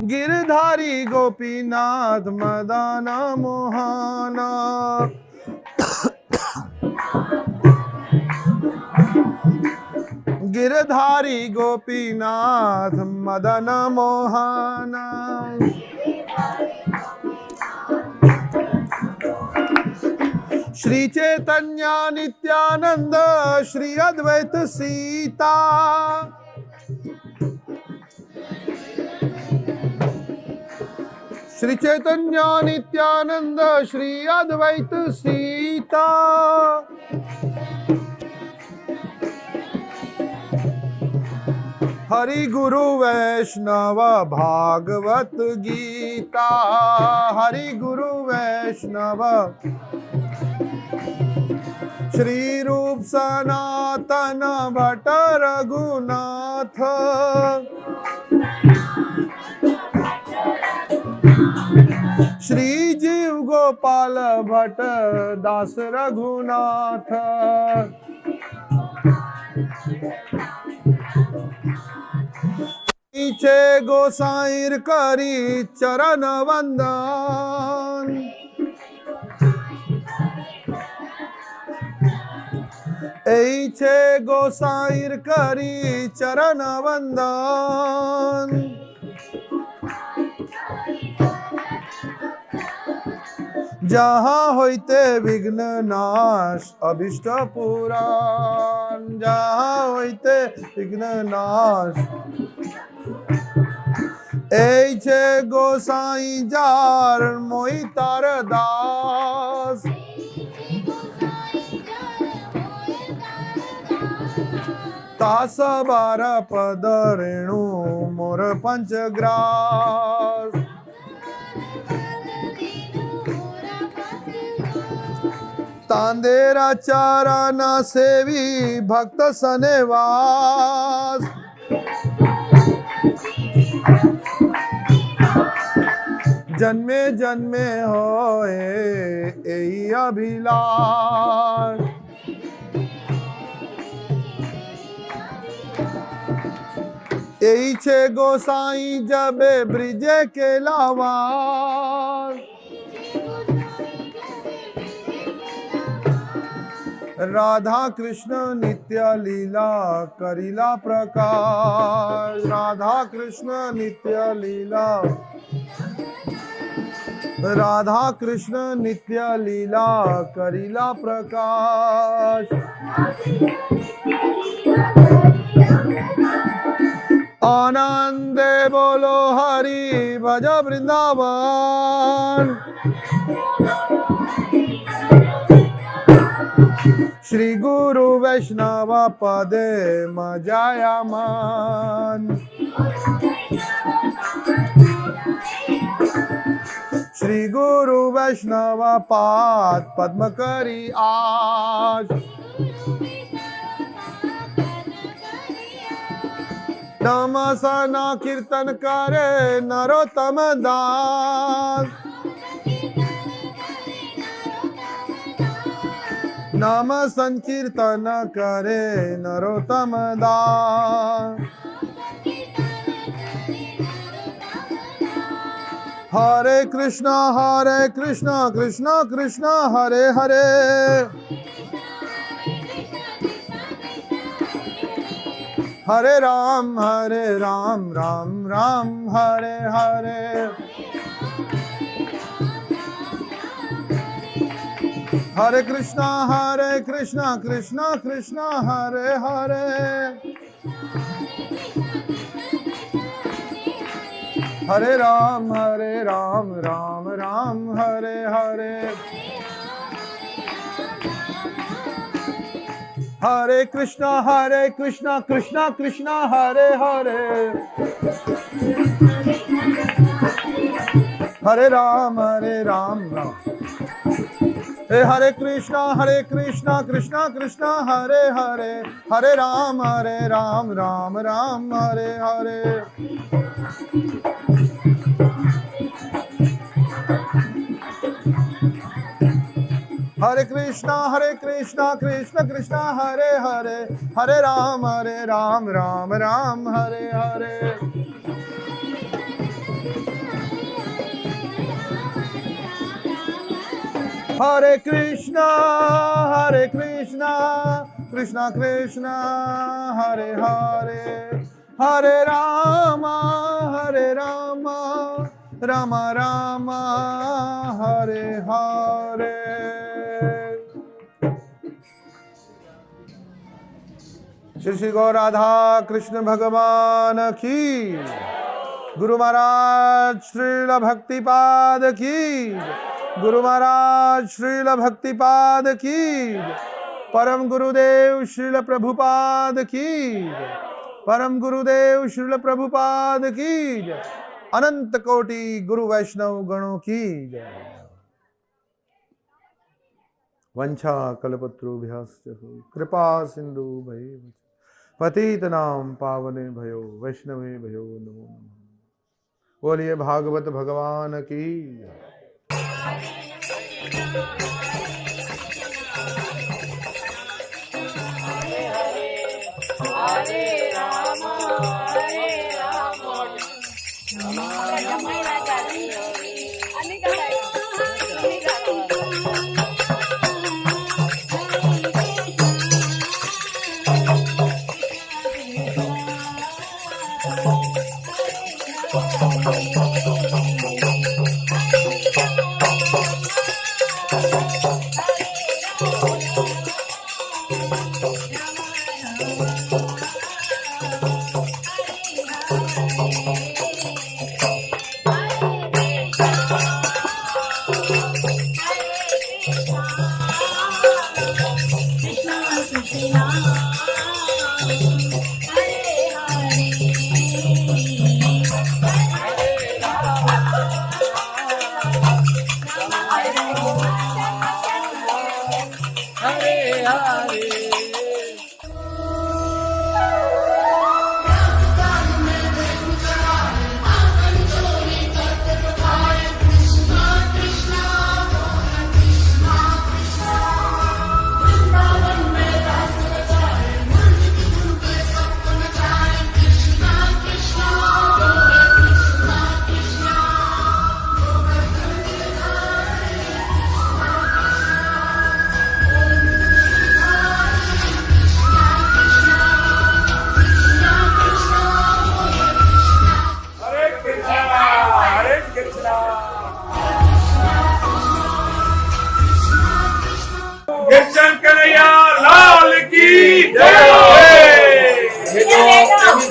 गिरधारी गोपीनाथ मदन मोहन, गिरधारी गोपीनाथ मदन मोहन, श्री चैतन्य नित्यानंद श्री अद्वैत सीता, श्री चैतन्य नित्यानंद श्री अद्वैत सीता, हरि गुरु वैष्णव भागवत गीता, हरि गुरु वैष्णव श्री रूप सनातन भट्ट रघुनाथ, श्री जीव गोपाल भट्ट दास रघुनाथ, नीचे गोसाईर करी चरण वंदन, ऐछे गोसाईर करी चरण वंदन, जहाँ होते विघ्न नाश अभिष्ट पुराण, जहाँ होते विघ्न नाश। এই છે গোসাই যার মই তার দাস, તાસ બાર પદ રેણુ મોર પંચગ્રાસ। તાંદેરા ચારાના સેવી ભક્ત સનેવાસ। जन्मे जन्मे होए एई अभिलाष। एई छे गोसाई जबे ब्रिजे के लावास। राधा कृष्ण नित्य लीला करीला प्रकाश, राधा कृष्ण नित्य लीला, राधा कृष्ण नित्य लीला करीला प्रकाश। आनंदे बोलो हरि भज वृंदावन। श्री गुरु वैष्णव पदे मजाया मन। श्री गुरु वैष्णव पाद पद्म करी आज। नमसना कीर्तन करे नरोत्तम दास। नाम संकीर्तन करे नरोत्तम दास। हरे कृष्णा कृष्णा कृष्णा हरे हरे। हरे राम राम राम हरे हरे। हरे कृष्णा कृष्णा कृष्णा हरे हरे। हरे राम राम हरे हरे। हरे कृष्णा कृष्णा कृष्णा हरे हरे। हरे राम राम हरे कृष्णा कृष्णा कृष्णा हरे हरे। हरे राम राम हरे हरे। हरे कृष्णा कृष्ण कृष्णा हरे हरे। हरे राम राम हरे हरे। हरे कृष्णा कृष्णा कृष्णा हरे हरे। हरे राम राम राम हरे हरे। श्री श्री गौर राधा कृष्ण भगवान की। गुरु महाराज श्रील भक्तिपाद की। गुरु महाराज श्रील भक्तिपाद की। परम गुरुदेव श्रील प्रभुपाद की। परम गुरुदेव श्रील प्रभुपाद की। अनंत कोटि गुरु वैष्णव गणों की जय। वंशा कल्पतरुभ्यश्च कृपा सिंधु भैः पतितनां पावने भयो वैष्णवे भयो नमो नमः। बोलिए भागवत भगवान की। हरे राम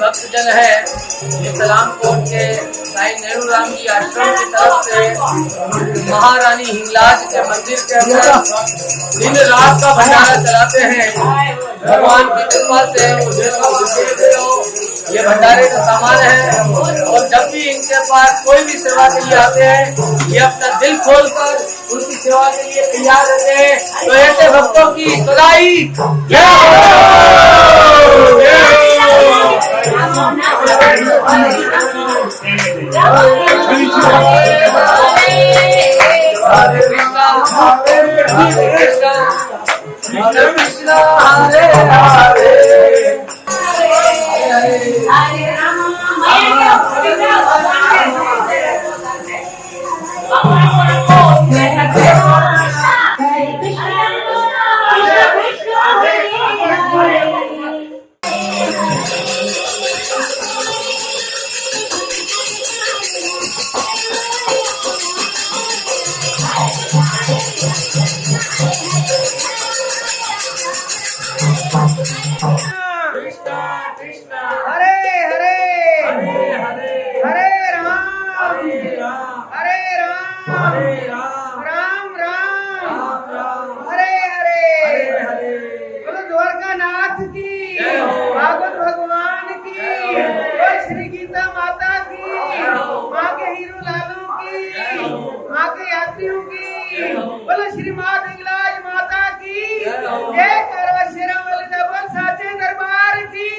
भक्तजन है, ये सलामकोट के साईं नेहरू राम जी आश्रम की तरफ से महारानी हिंगलाज के मंदिर के अंदर दिन रात का भंडारा चलाते हैं। भगवान की कृपा से मुझे सब देख रहे हो, ये भंडारे का सामान है और जब भी इनके पास कोई भी सेवा के लिए आते हैं, ये अपना दिल खोलकर उनकी सेवा के लिए तैयार रहते हैं। तो ऐसे भक्तों की सदाई जय हो। हरे कृष्णा कृष्ण कृष्ण हरे हरे हरे राम हरे हरे हरे राम राम राम हरे हरे बोलो द्वारकानाथ की, भागवत भगवान की, बोल श्री गीता माता की, माँ के हीरो लालों की, माँ के यात्रियों की, बोलो श्री माँ हिंगलाज माता की जय करो, शेरावाली बोल साचे दरबार की।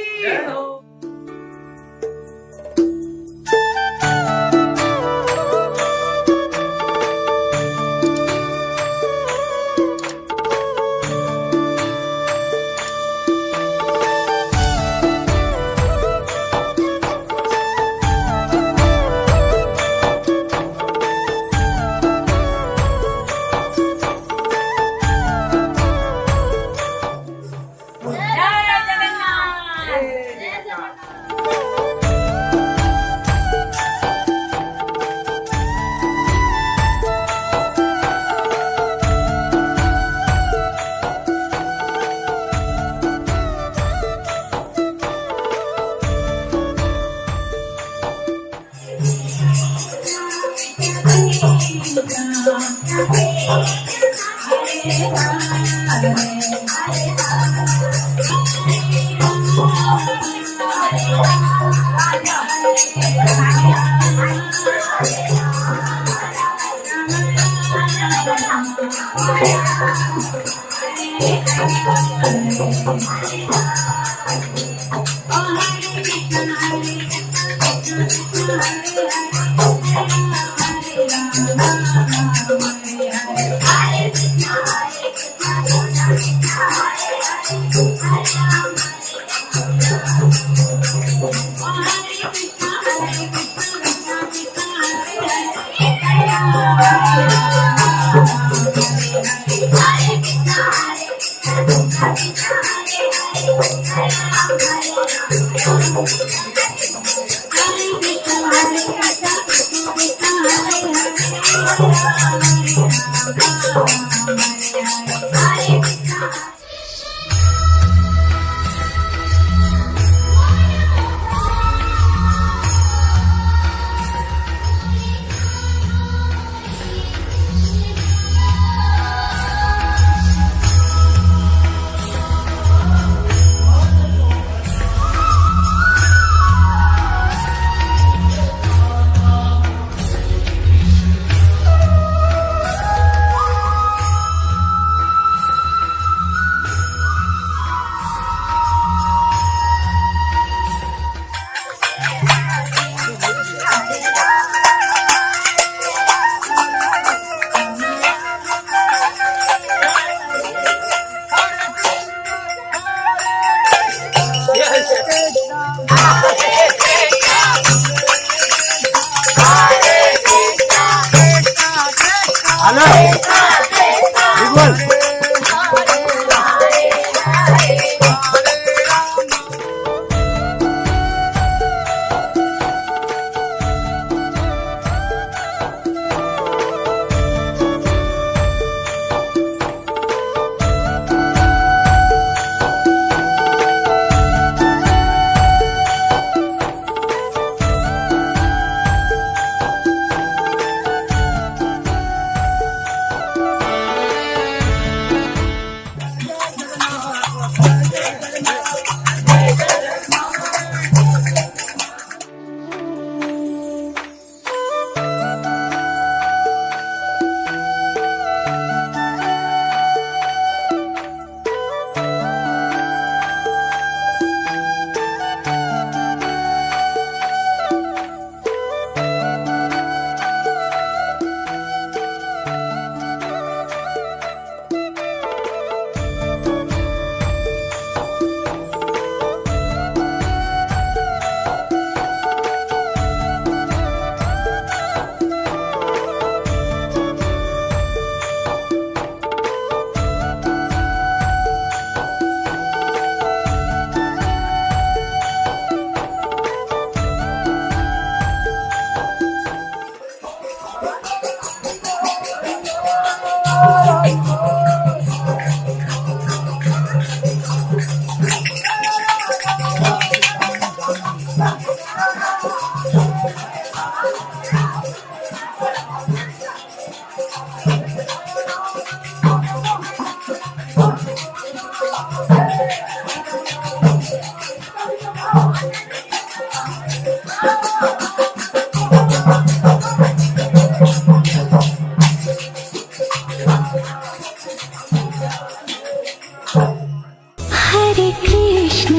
हरे कृष्ण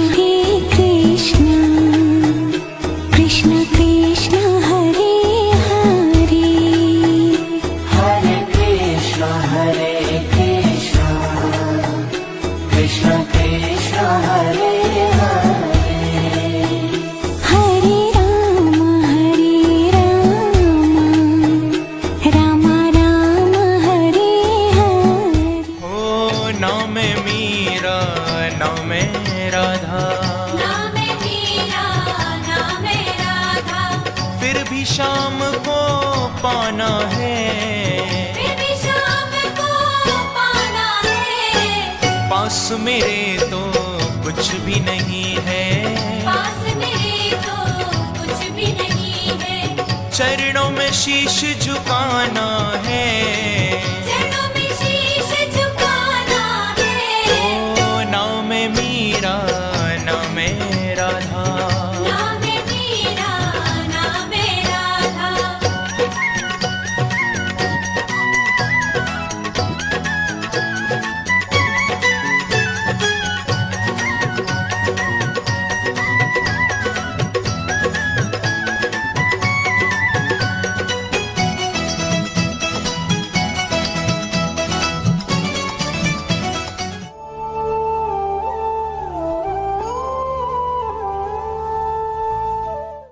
कृष्ण कृष्ण हरे हरे हरे कृष्ण कृष्ण कृष्ण हरे हरे हरे राम राम राम हरे हरे ओ नाम मीरा नाम राधा, नाम मीरा नाम राधा फिर भी शाम को पाना है, फिर भी शाम को पाना है पास मेरे तो कुछ भी नहीं है, पास मेरे तो कुछ भी नहीं है चरणों में शीश झुकाना है।